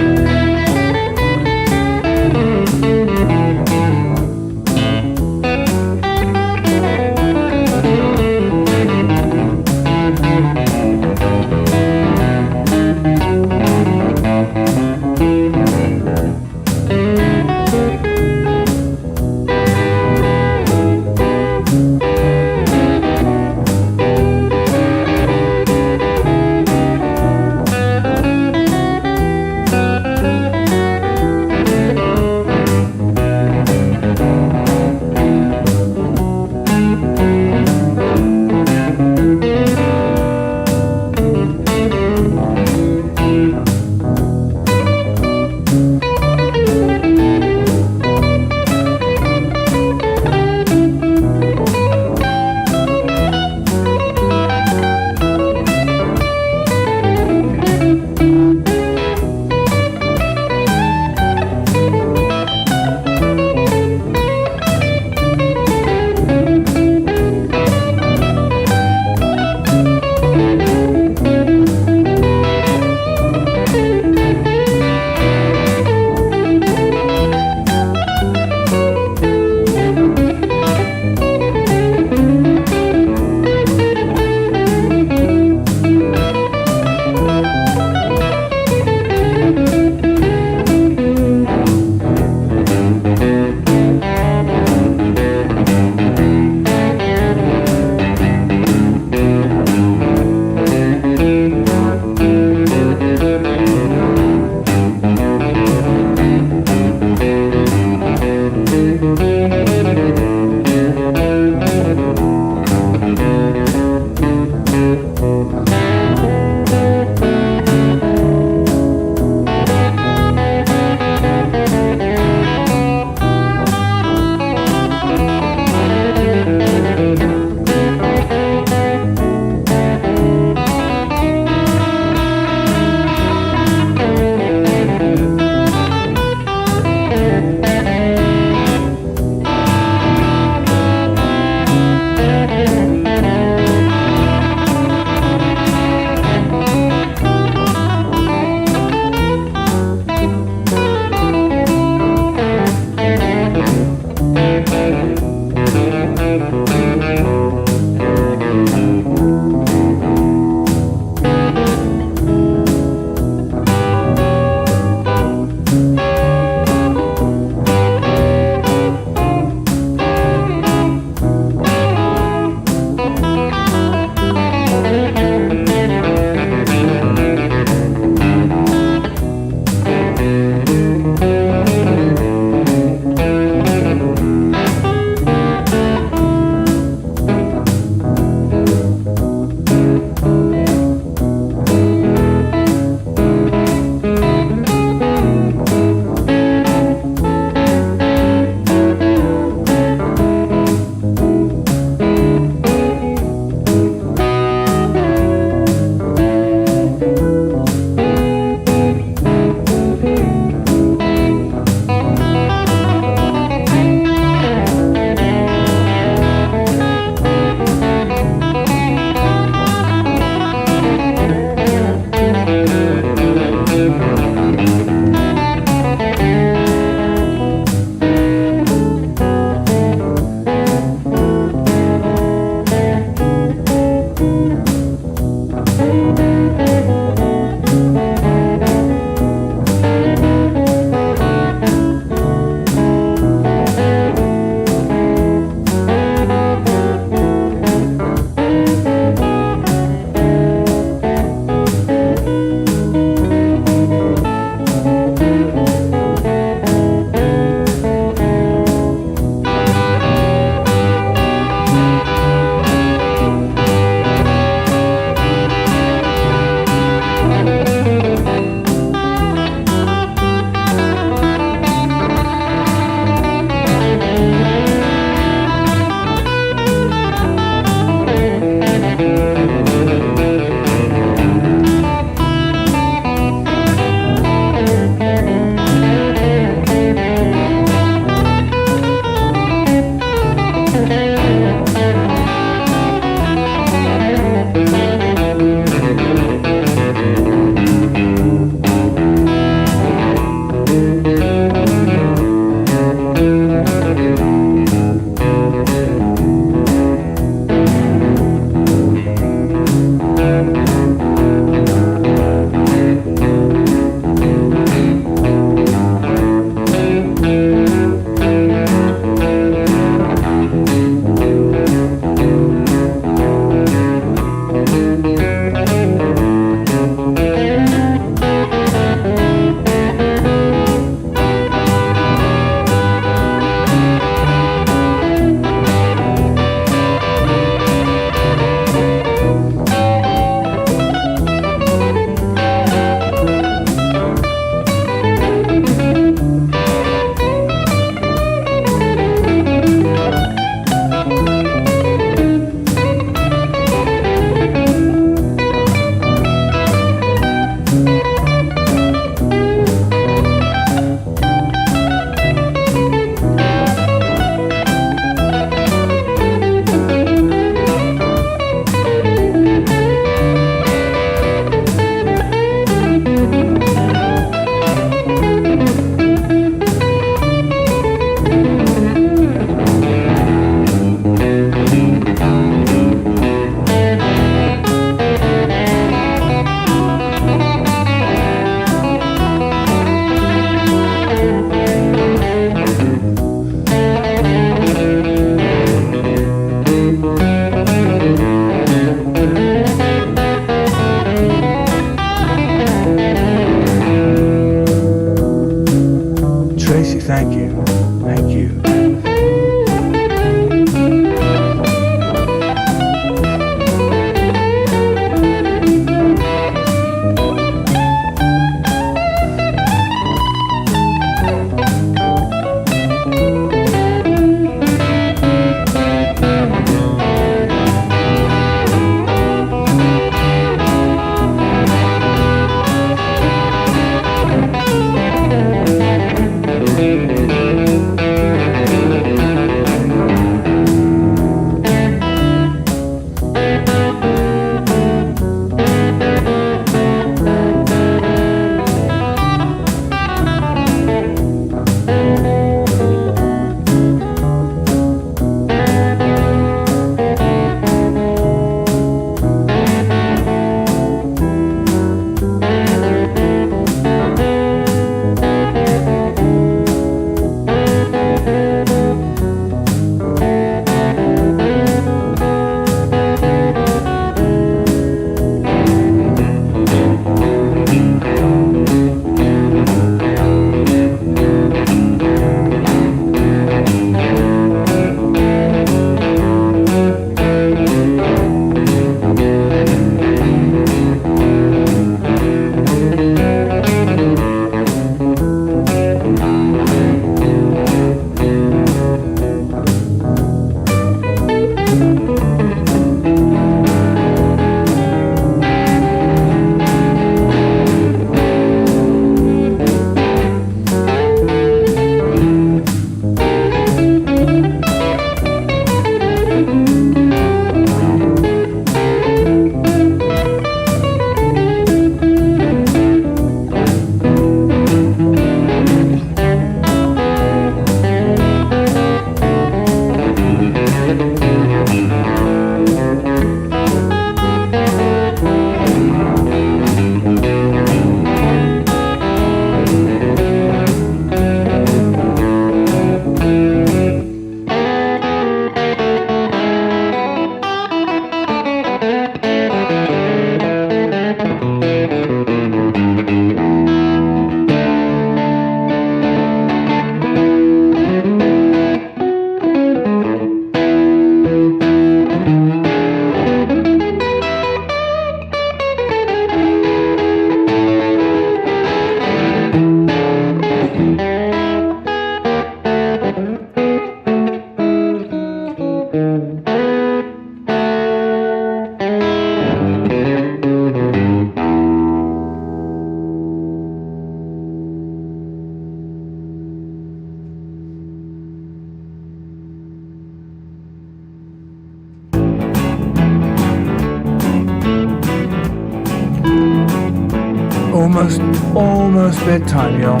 Almost bedtime, y'all.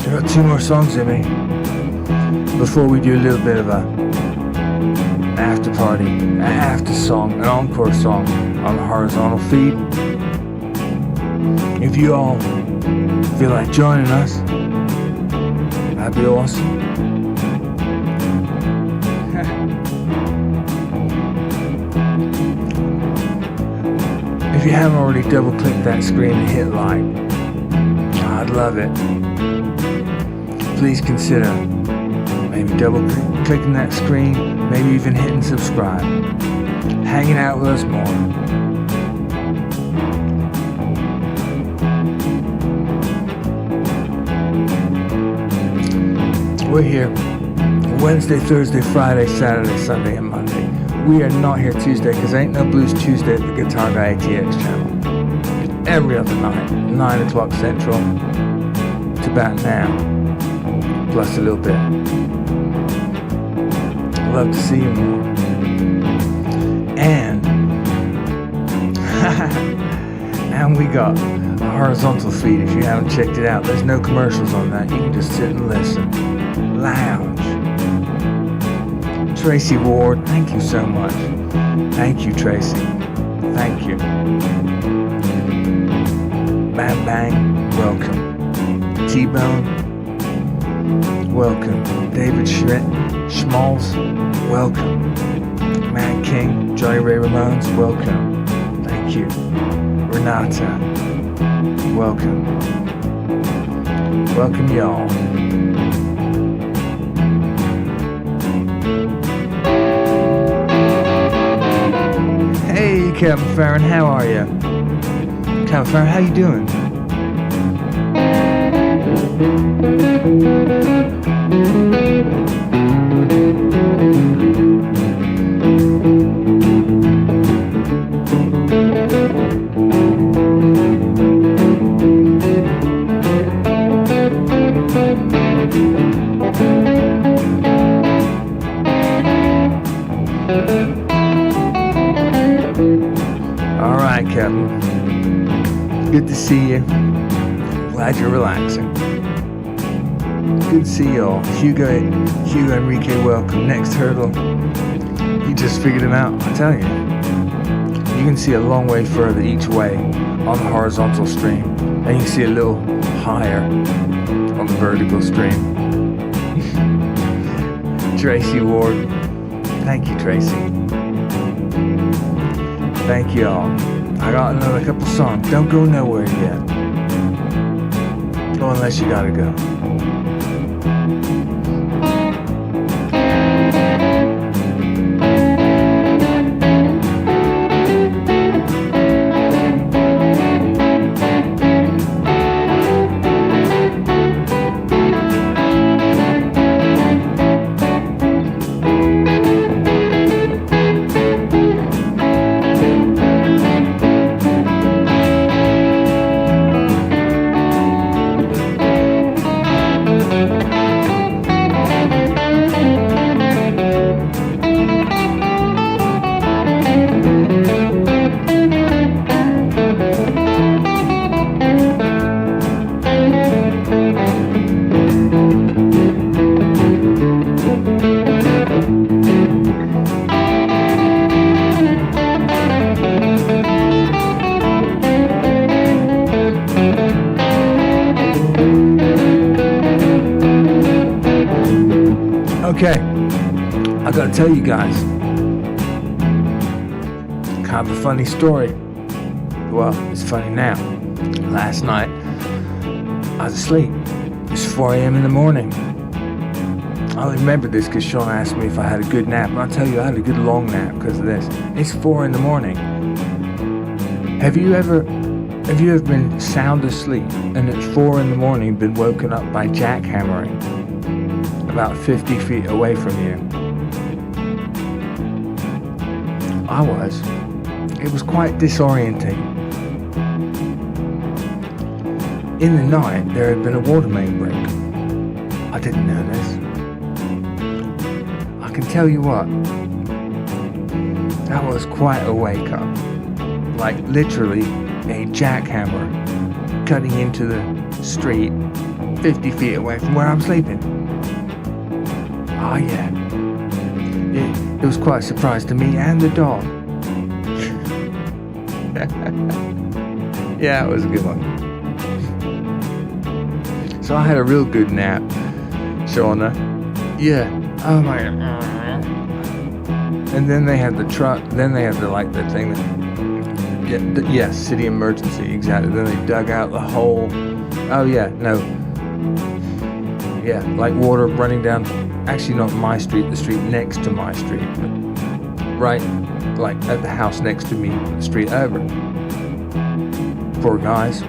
I got 2 more songs in me before we do a little bit of an after party, an after song, an encore song on the horizontal feed. If you all feel like joining us, that'd be awesome. If you haven't already double-clicked that screen and hit like, I'd love it. Please consider maybe double-clicking that screen, maybe even hitting subscribe. Hanging out with us more. We're here Wednesday, Thursday, Friday, Saturday, Sunday, and Monday. We are not here Tuesday because ain't no Blues Tuesday at the GuitarGuyATX channel. Every other night, 9 o'clock Central to about now, plus a little bit. I'd love to see you more. And and we got a horizontal feed. If you haven't checked it out, there's no commercials on that. You can just sit and listen. Lounge. Tracy Ward, thank you so much. Thank you, Tracy. Thank you. Bang Bang, welcome. T-Bone, welcome. David Schmalz, welcome. Mad King, Johnny Ray Ramones, welcome. Thank you. Renata, welcome. Welcome y'all. Hey, Kevin Farron, how are you? Kevin Farron, how you doing? All right, Kevin. Good to see you. Glad you're relaxing. Good to see you all. Hugo Enrique, welcome. Next hurdle. You just figured him out. I tell you. You can see a long way further each way on the horizontal stream. And you can see a little higher on the vertical stream. Tracy Ward. Thank you, Tracy. Thank you all. I got another couple songs. Don't go nowhere yet. Go unless you gotta go. Okay, I gotta tell you guys, kind of a funny story. Well, it's funny now. Last night, I was asleep. It's 4 a.m. in the morning. I remember this because Sean asked me if I had a good nap, and I'll tell you, I had a good long nap because of this. It's 4 in the morning. Have you ever been sound asleep and at 4 in the morning been woken up by jackhammering about 50 feet away from you? I was. It was quite disorientating. In the night, there had been a water main break. I didn't know this. I can tell you what, That was quite a wake up. Like literally a jackhammer cutting into the street 50 feet away from where I'm sleeping. Oh yeah. It was quite a surprise to me and the dog. Yeah, it was a good one. So I had a real good nap, Shauna. Yeah. Oh my God. And then they had the truck. Then they had the thing that. Yeah, city emergency, exactly. Then they dug out the hole. Oh yeah, no. Yeah, like water running down. Actually, not my street. The street next to my street. Right, like at the house next to me, the street over. Poor guys.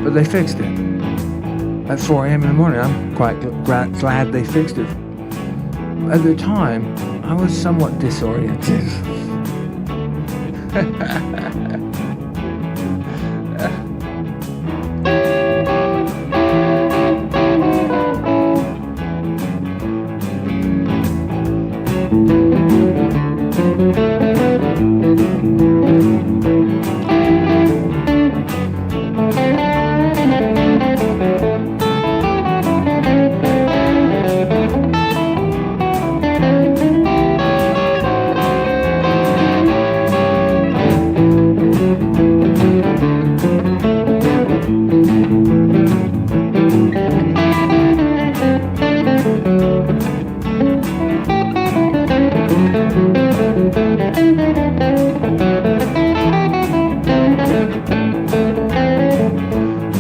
But they fixed it. At 4 a.m. in the morning, I'm quite glad they fixed it. At the time, I was somewhat disoriented.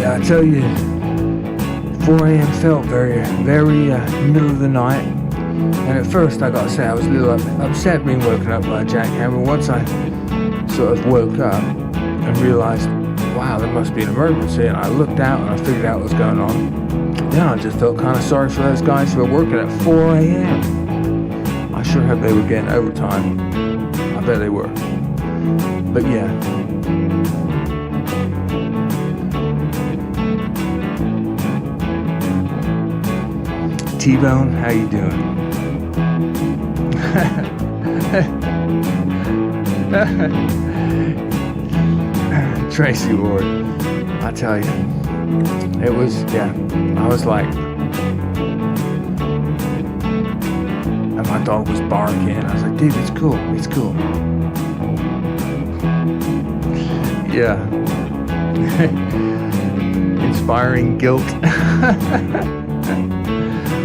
I tell you, 4 a.m. felt very middle of the night, and at first I gotta say I was a little upset being woken up by a jackhammer. Once I sort of woke up and realized, wow, there must be an emergency, and I looked out and I figured out what was going on. Then I just felt kind of sorry for those guys who were working at 4 a.m. I sure hope they were getting overtime. I bet they were. But yeah. T-Bone, how you doing? Tracy Ward, I tell you, it was, yeah, I was like, and my dog was barking. I was like, dude, it's cool. Yeah. Inspiring guilt.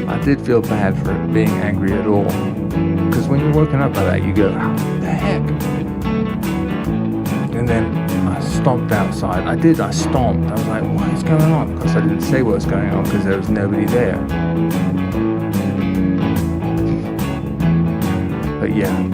I did feel bad for being angry at all, because when you're woken up by that, you go, how the heck? And then I stomped outside. I stomped. I was like, what is going on? Because I didn't say what was going on because there was nobody there. But yeah.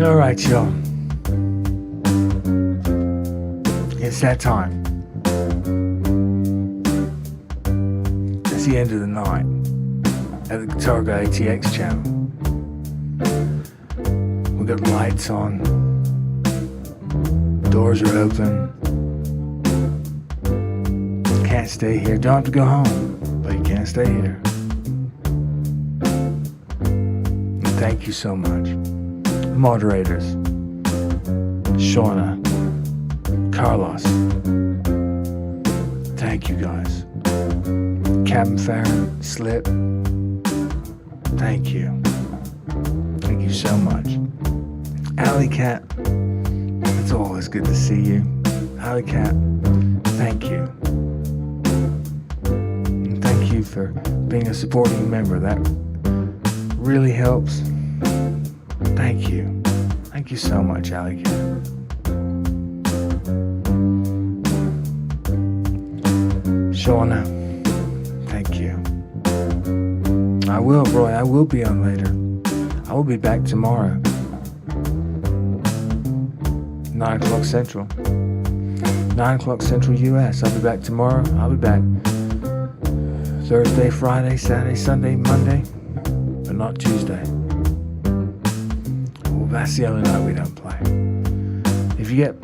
All right, y'all. It's that time. It's the end of the night at the GuitarGuyATX channel. We got lights on. Doors are open. Can't stay here. Don't have to go home, but you can't stay here. And thank you so much. Moderators. Shauna. Carlos. Thank you guys. Captain Farron, Slip. Thank you. Thank you so much. Alley Cat. It's always good to see you. Alley Cat. Thank you. And thank you for being a supporting member. That really helps. Thank you. Thank you so much, Alley Cat. Shauna, thank you. I will, Roy, I will be on later. I will be back tomorrow. 9 o'clock Central. 9 o'clock Central US. I'll be back tomorrow. I'll be back Thursday, Friday, Saturday, Sunday, Monday, but not Tuesday. Well, that's the only night we don't play. If you get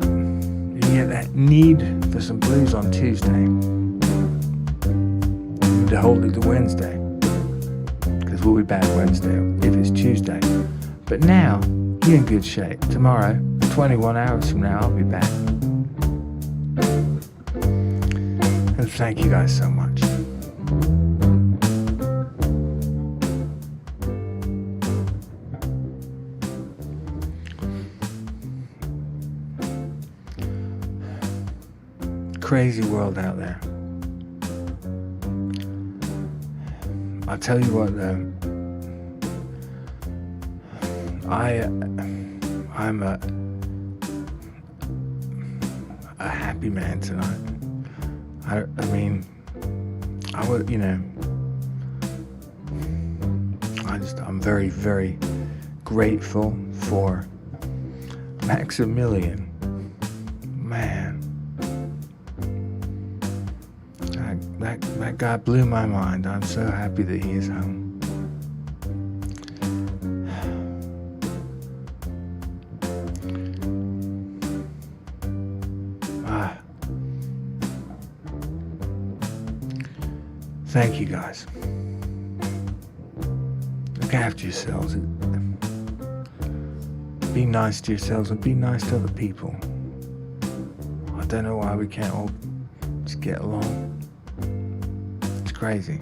that need for some blues on Tuesday, to hold it to Wednesday, because we'll be back Wednesday if it's Tuesday. But now you're in good shape. Tomorrow, 21 hours from now, I'll be back. And thank you guys so much. Crazy world out there. I'll tell you what though, I'm a happy man tonight. I mean, I would, you know, I'm very, very grateful for Maximilian. Man, that guy blew my mind. I'm so happy that he is home. Thank you guys. Look after yourselves. Be nice to yourselves and be nice to other people. I don't know why we can't all just get along. It's crazy.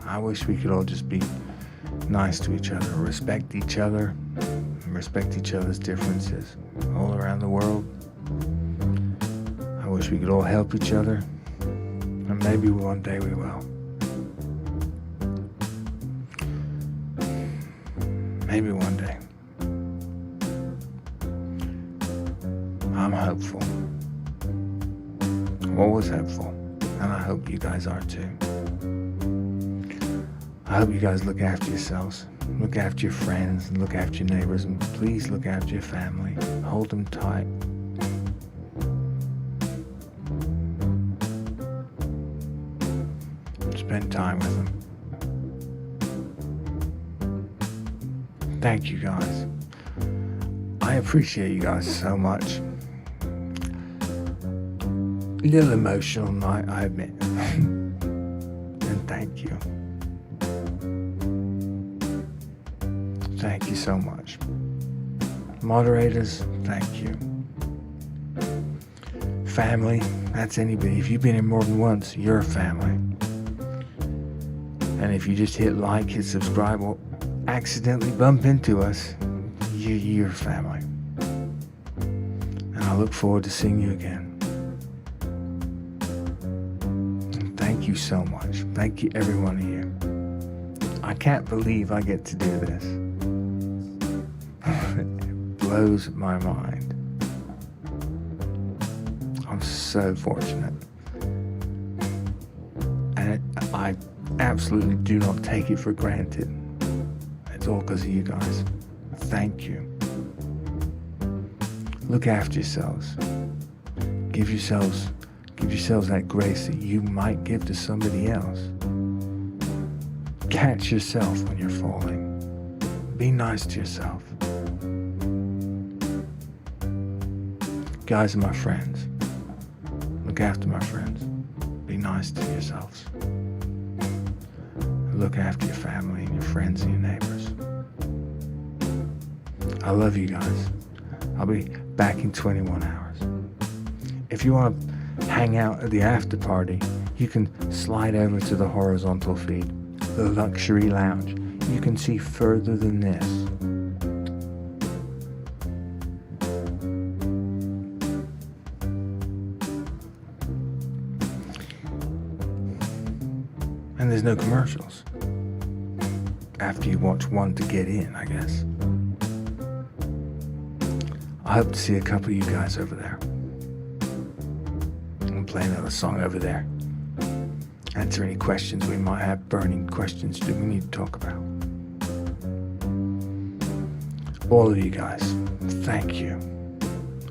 I wish we could all just be nice to each other, respect each other, and respect each other's differences all around the world. I wish we could all help each other, and maybe one day we will. Maybe one day. I'm hopeful. I'm always hopeful, and I hope you guys are too. I hope you guys look after yourselves, look after your friends, and look after your neighbors, and please look after your family. Hold them tight. Spend time with them. Thank you guys. I appreciate you guys so much. A little emotional night, I admit. And thank you. Thank you so much. Moderators, thank you. Family, that's anybody. If you've been here more than once, you're a family. And if you just hit like, hit subscribe, or accidentally bump into us, you're family. And I look forward to seeing you again. And thank you so much. Thank you, every one of you. I can't believe I get to do this. It blows my mind. I'm so fortunate. And I absolutely do not take it for granted. It's all because of you guys. Thank you. Look after yourselves. Give yourselves that grace that you might give to somebody else. Catch yourself when you're falling. Be nice to yourself. Guys are my friends. Look after my friends. Be nice to yourselves. Look after your family and your friends and your neighbors. I love you guys. I'll be back in 21 hours. If you want to hang out at the after party, you can slide over to the horizontal feed, the luxury lounge. You can see further than this. And there's no commercials. After you watch one to get in, I guess. I hope to see a couple of you guys over there. I'm playing another song over there. Answer any questions we might have, burning questions that we need to talk about. All of you guys, thank you.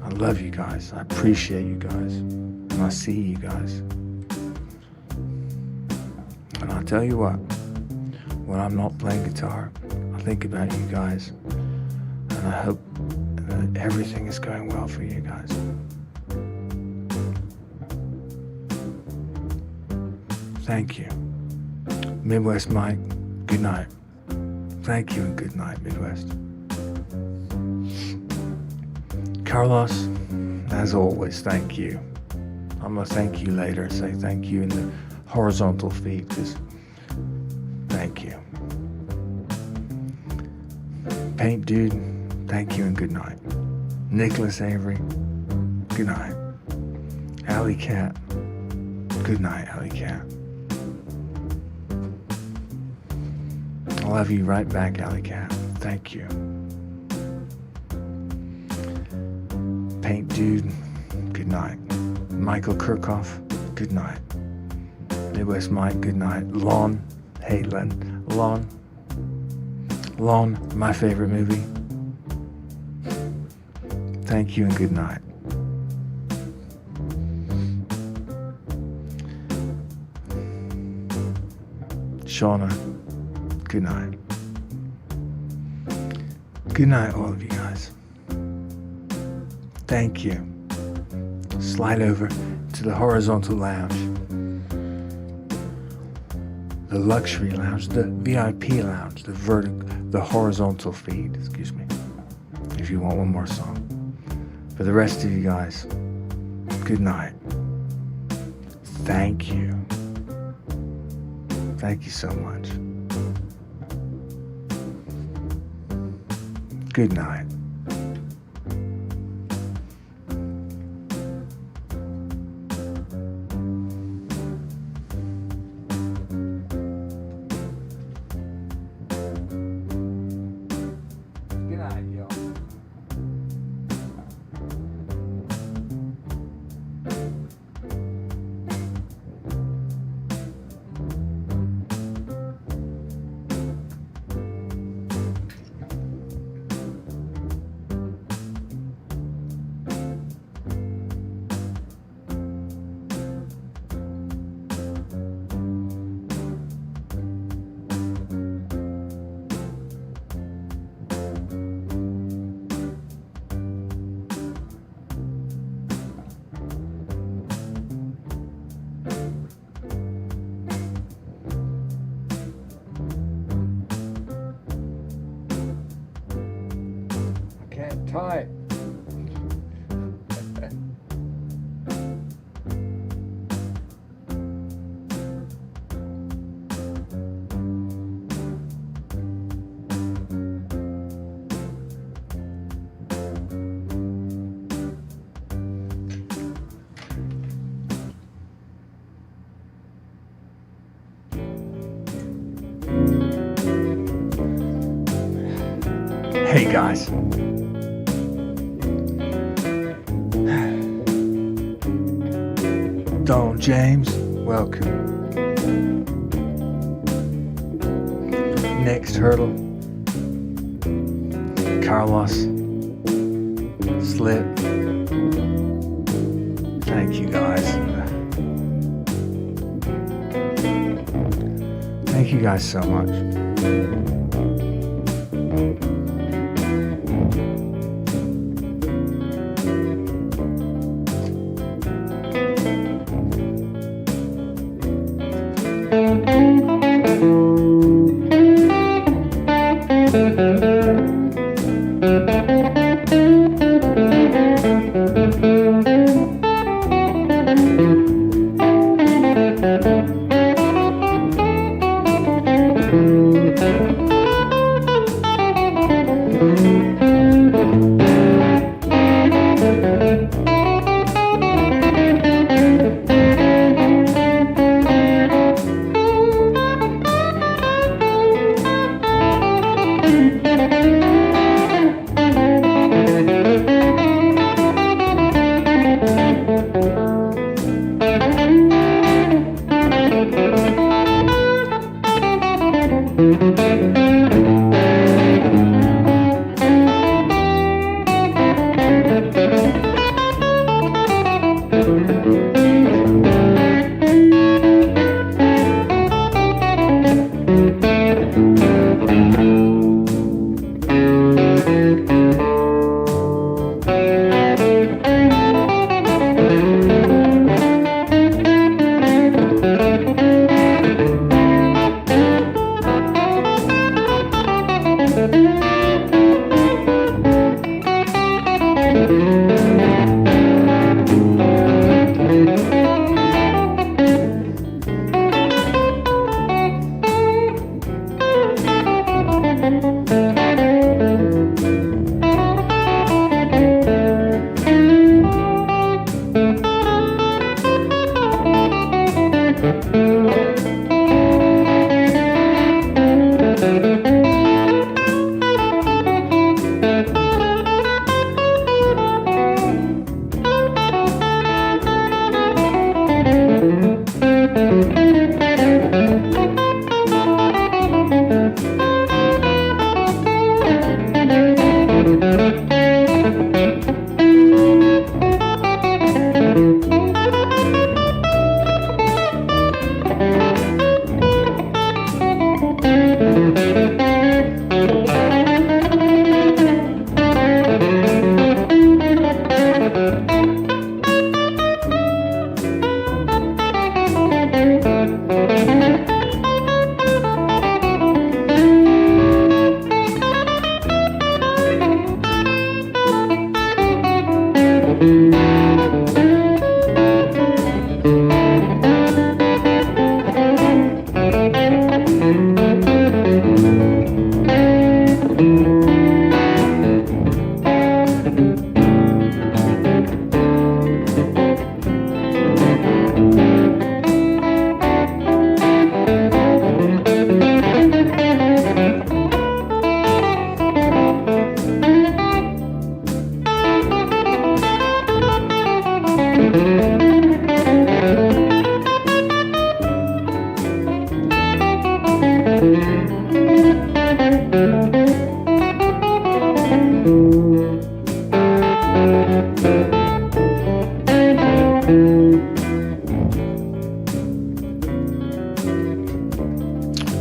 I love you guys. I appreciate you guys. And I see you guys. And I'll tell you what, when I'm not playing guitar, I think about you guys. And I hope that everything is going well for you guys. Thank you. Midwest Mike, good night. Thank you and good night, Midwest. Carlos, as always, thank you. I'm going to thank you later, say thank you in the horizontal feed, because thank you. Paint Dude, thank you and good night. Nicholas Avery, good night. Alley Cat, good night, Alley Cat. I love you right back, Alley Cat. Thank you. Paint Dude, good night. Michael Kirchhoff, good night. Midwest Mike, good night. Lon, hey Len. Lon, my favorite movie. Thank you and good night. Shauna, good night. Good night, all of you guys. Thank you. Slide over to the horizontal lounge, the luxury lounge, the VIP lounge, the horizontal feed, excuse me, if you want one more song. For the rest of you guys, good night. Thank you. Thank you so much. Good night. Good night, y'all. Tie. Hey guys. James, welcome. Next hurdle, Carlos, Slip. Thank you guys. Thank you guys so much.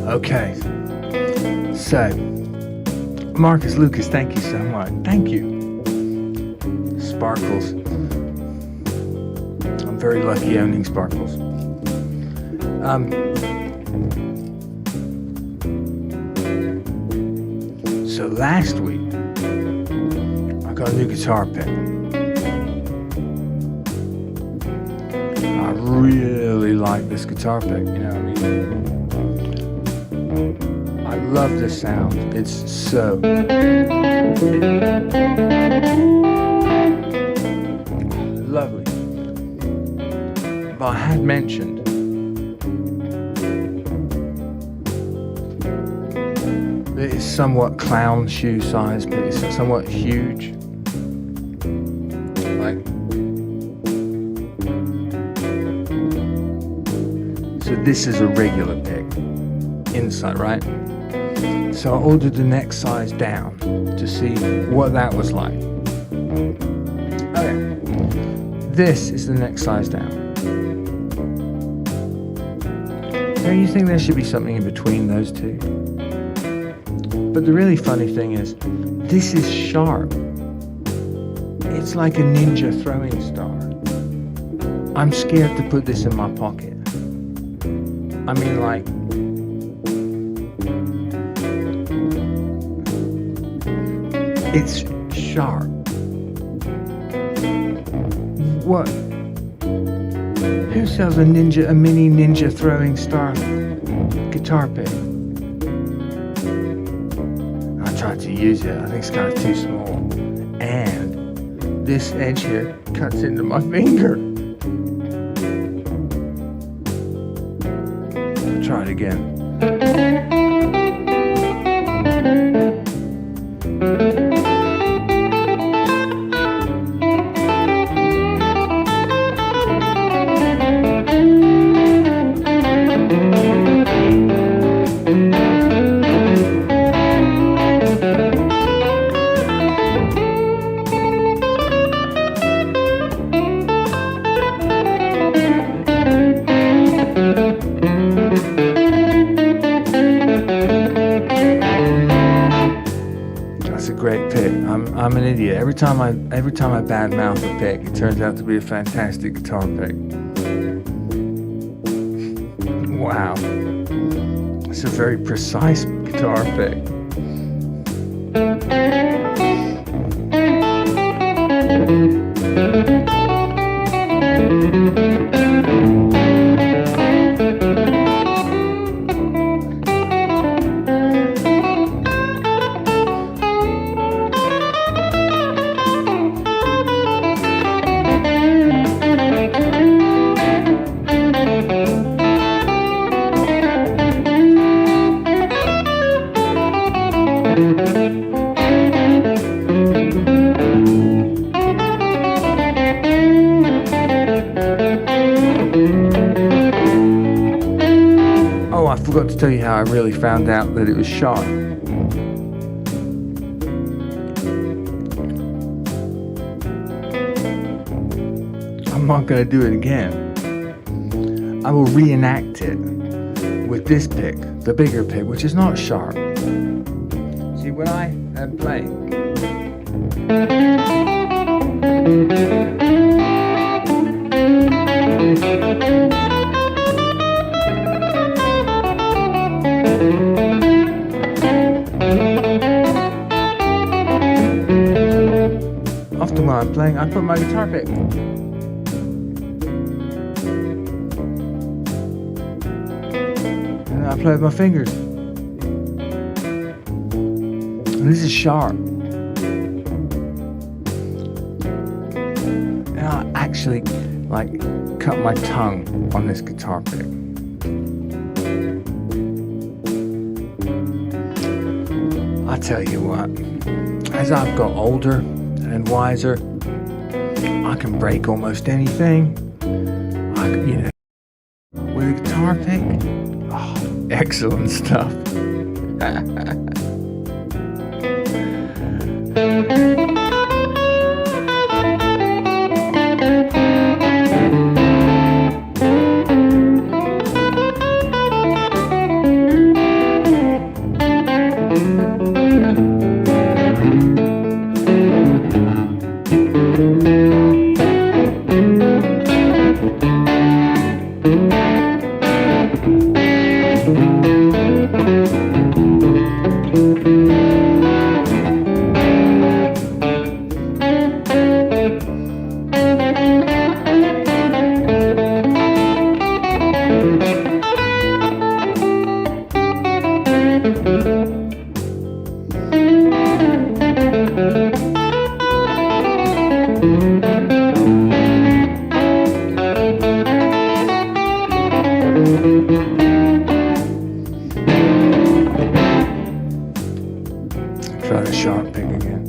Okay, so Marcus Lucas, thank you so much. Thank you. Sparkles. I'm very lucky owning Sparkles. So last week, I got a new guitar pick. I really like this guitar pick, you know what I mean? I love this sound. It's so lovely. But I had mentioned that it's somewhat clown shoe size, but it's somewhat huge. Like So this is a regular pick inside, right? So I ordered the next size down to see what that was like. Okay, this is the next size down. Don't you think there should be something in between those two? But the really funny thing is, this is sharp. It's like a ninja throwing star. I'm scared to put this in my pocket. I mean, like, it's sharp. What? Who sells a mini ninja throwing star guitar pick? I tried to use it. I think it's kind of too small. And this edge here cuts into my finger. Try it again. Great pick. I'm an idiot. Every time I badmouth a pick, it turns out to be a fantastic guitar pick. Wow. It's a very precise guitar pick. Oh, I forgot to tell you how I really found out that it was sharp. I'm not going to do it again. I will reenact it with this pick, the bigger pick, which is not sharp. See, when I am playing, often when I'm playing, I put my guitar pick. And I play with my fingers. And this is sharp. And I actually, like, cut my tongue on this guitar pick. I tell you what, as I've got older and wiser, I can break almost anything. With a guitar pick, oh, excellent stuff. Try the sharp pick again.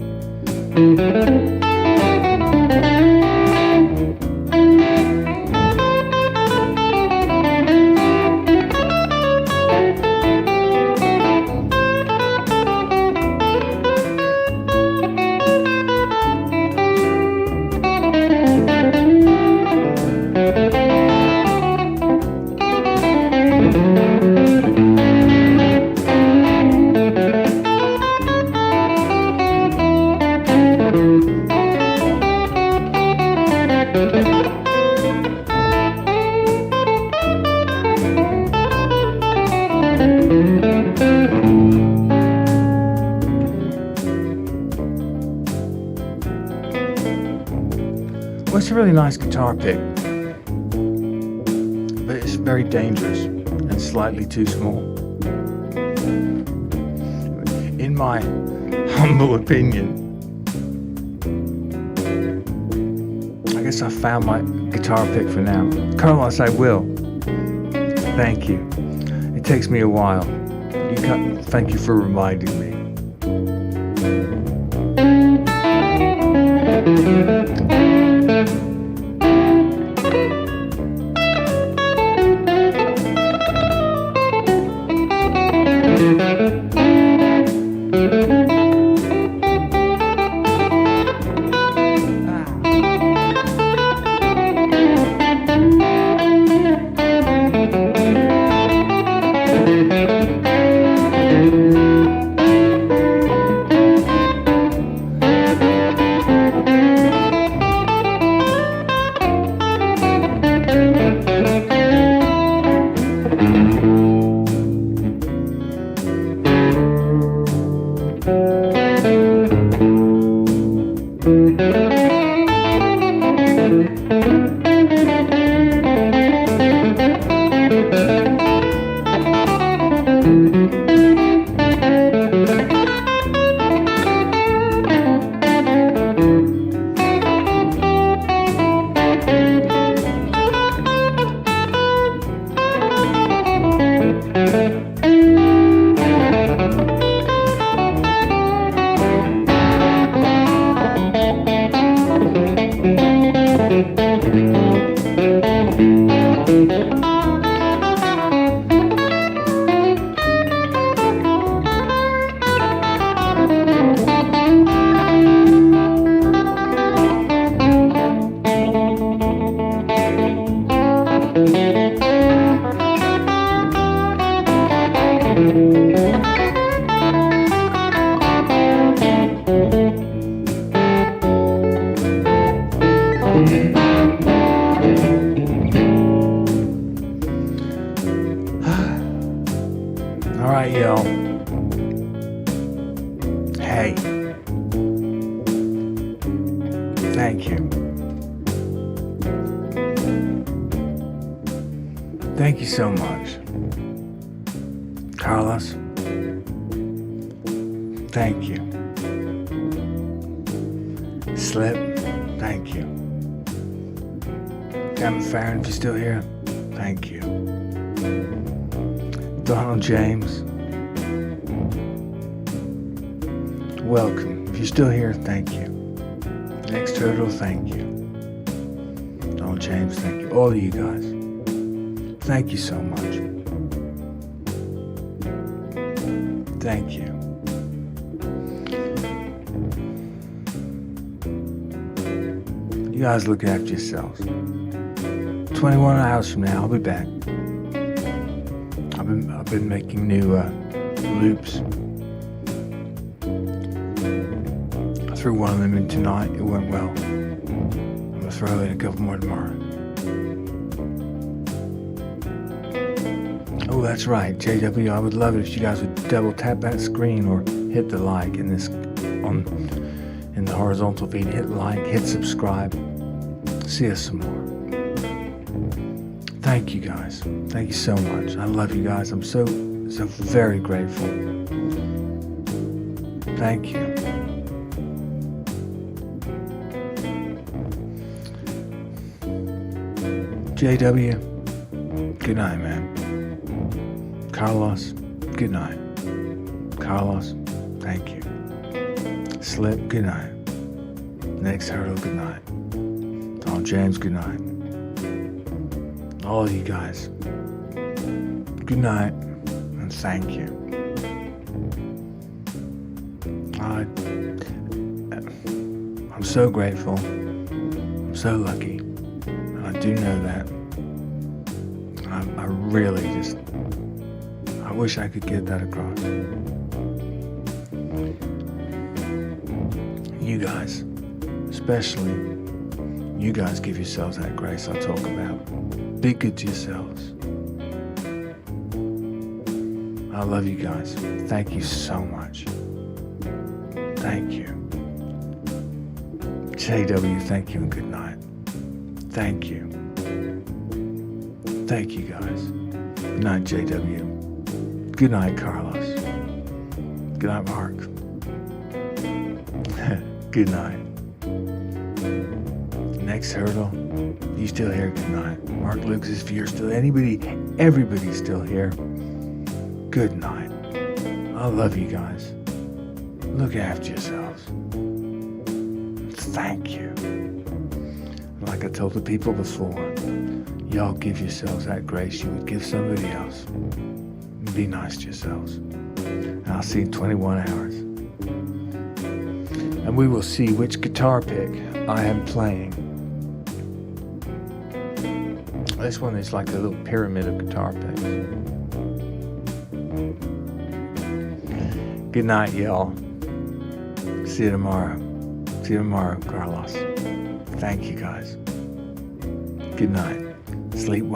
Well, it's a really nice guitar pick, but it's very dangerous and slightly too small. In my humble opinion, I guess I found my guitar pick for now. Carlos, I will. Thank you. It takes me a while. Thank you for reminding me. All right, y'all. Hey. Thank you. Thank you so much. Carlos. Thank you. Slip. Thank you. Gavin Farron, if you're still here, thank you. Donald James, welcome. If you're still here, thank you. Next Turtle, thank you. Donald James, thank you. All of you guys, thank you so much. Thank you. You guys look after yourselves. 21 hours from now, I'll be back. I've been making new loops. I threw one of them in tonight. It went well. I'm gonna throw in a couple more tomorrow. Oh, that's right, JW. I would love it if you guys would double tap that screen or hit the like in the horizontal feed. Hit like, hit subscribe. See us some more. Thank you guys. Thank you so much. I love you guys. I'm so very grateful. Thank you. JW, good night, man. Carlos, good night. Carlos, thank you. Slip, good night. Next Hurdle, good night. Donald James, good night. All of you guys, good night and thank you. I'm so grateful. I'm so lucky. And I do know that. I really just, I wish I could get that across. You guys, especially, you guys give yourselves that grace I talk about. Be good to yourselves. I love you guys. Thank you so much. Thank you. JW, thank you and good night. Thank you. Thank you, guys. Good night, JW. Good night, Carlos. Good night, Mark. Good night. Next hurdle. You still here? Good night. Mark Lucas, if you're still everybody's still here. Good night. I love you guys. Look after yourselves. Thank you. Like I told the people before, y'all give yourselves that grace you would give somebody else. Be nice to yourselves. I'll see you in 21 hours. And we will see which guitar pick I am playing. This one is like a little pyramid of guitar picks. Good night, y'all. See you tomorrow. See you tomorrow, Carlos. Thank you, guys. Good night. Sleep well.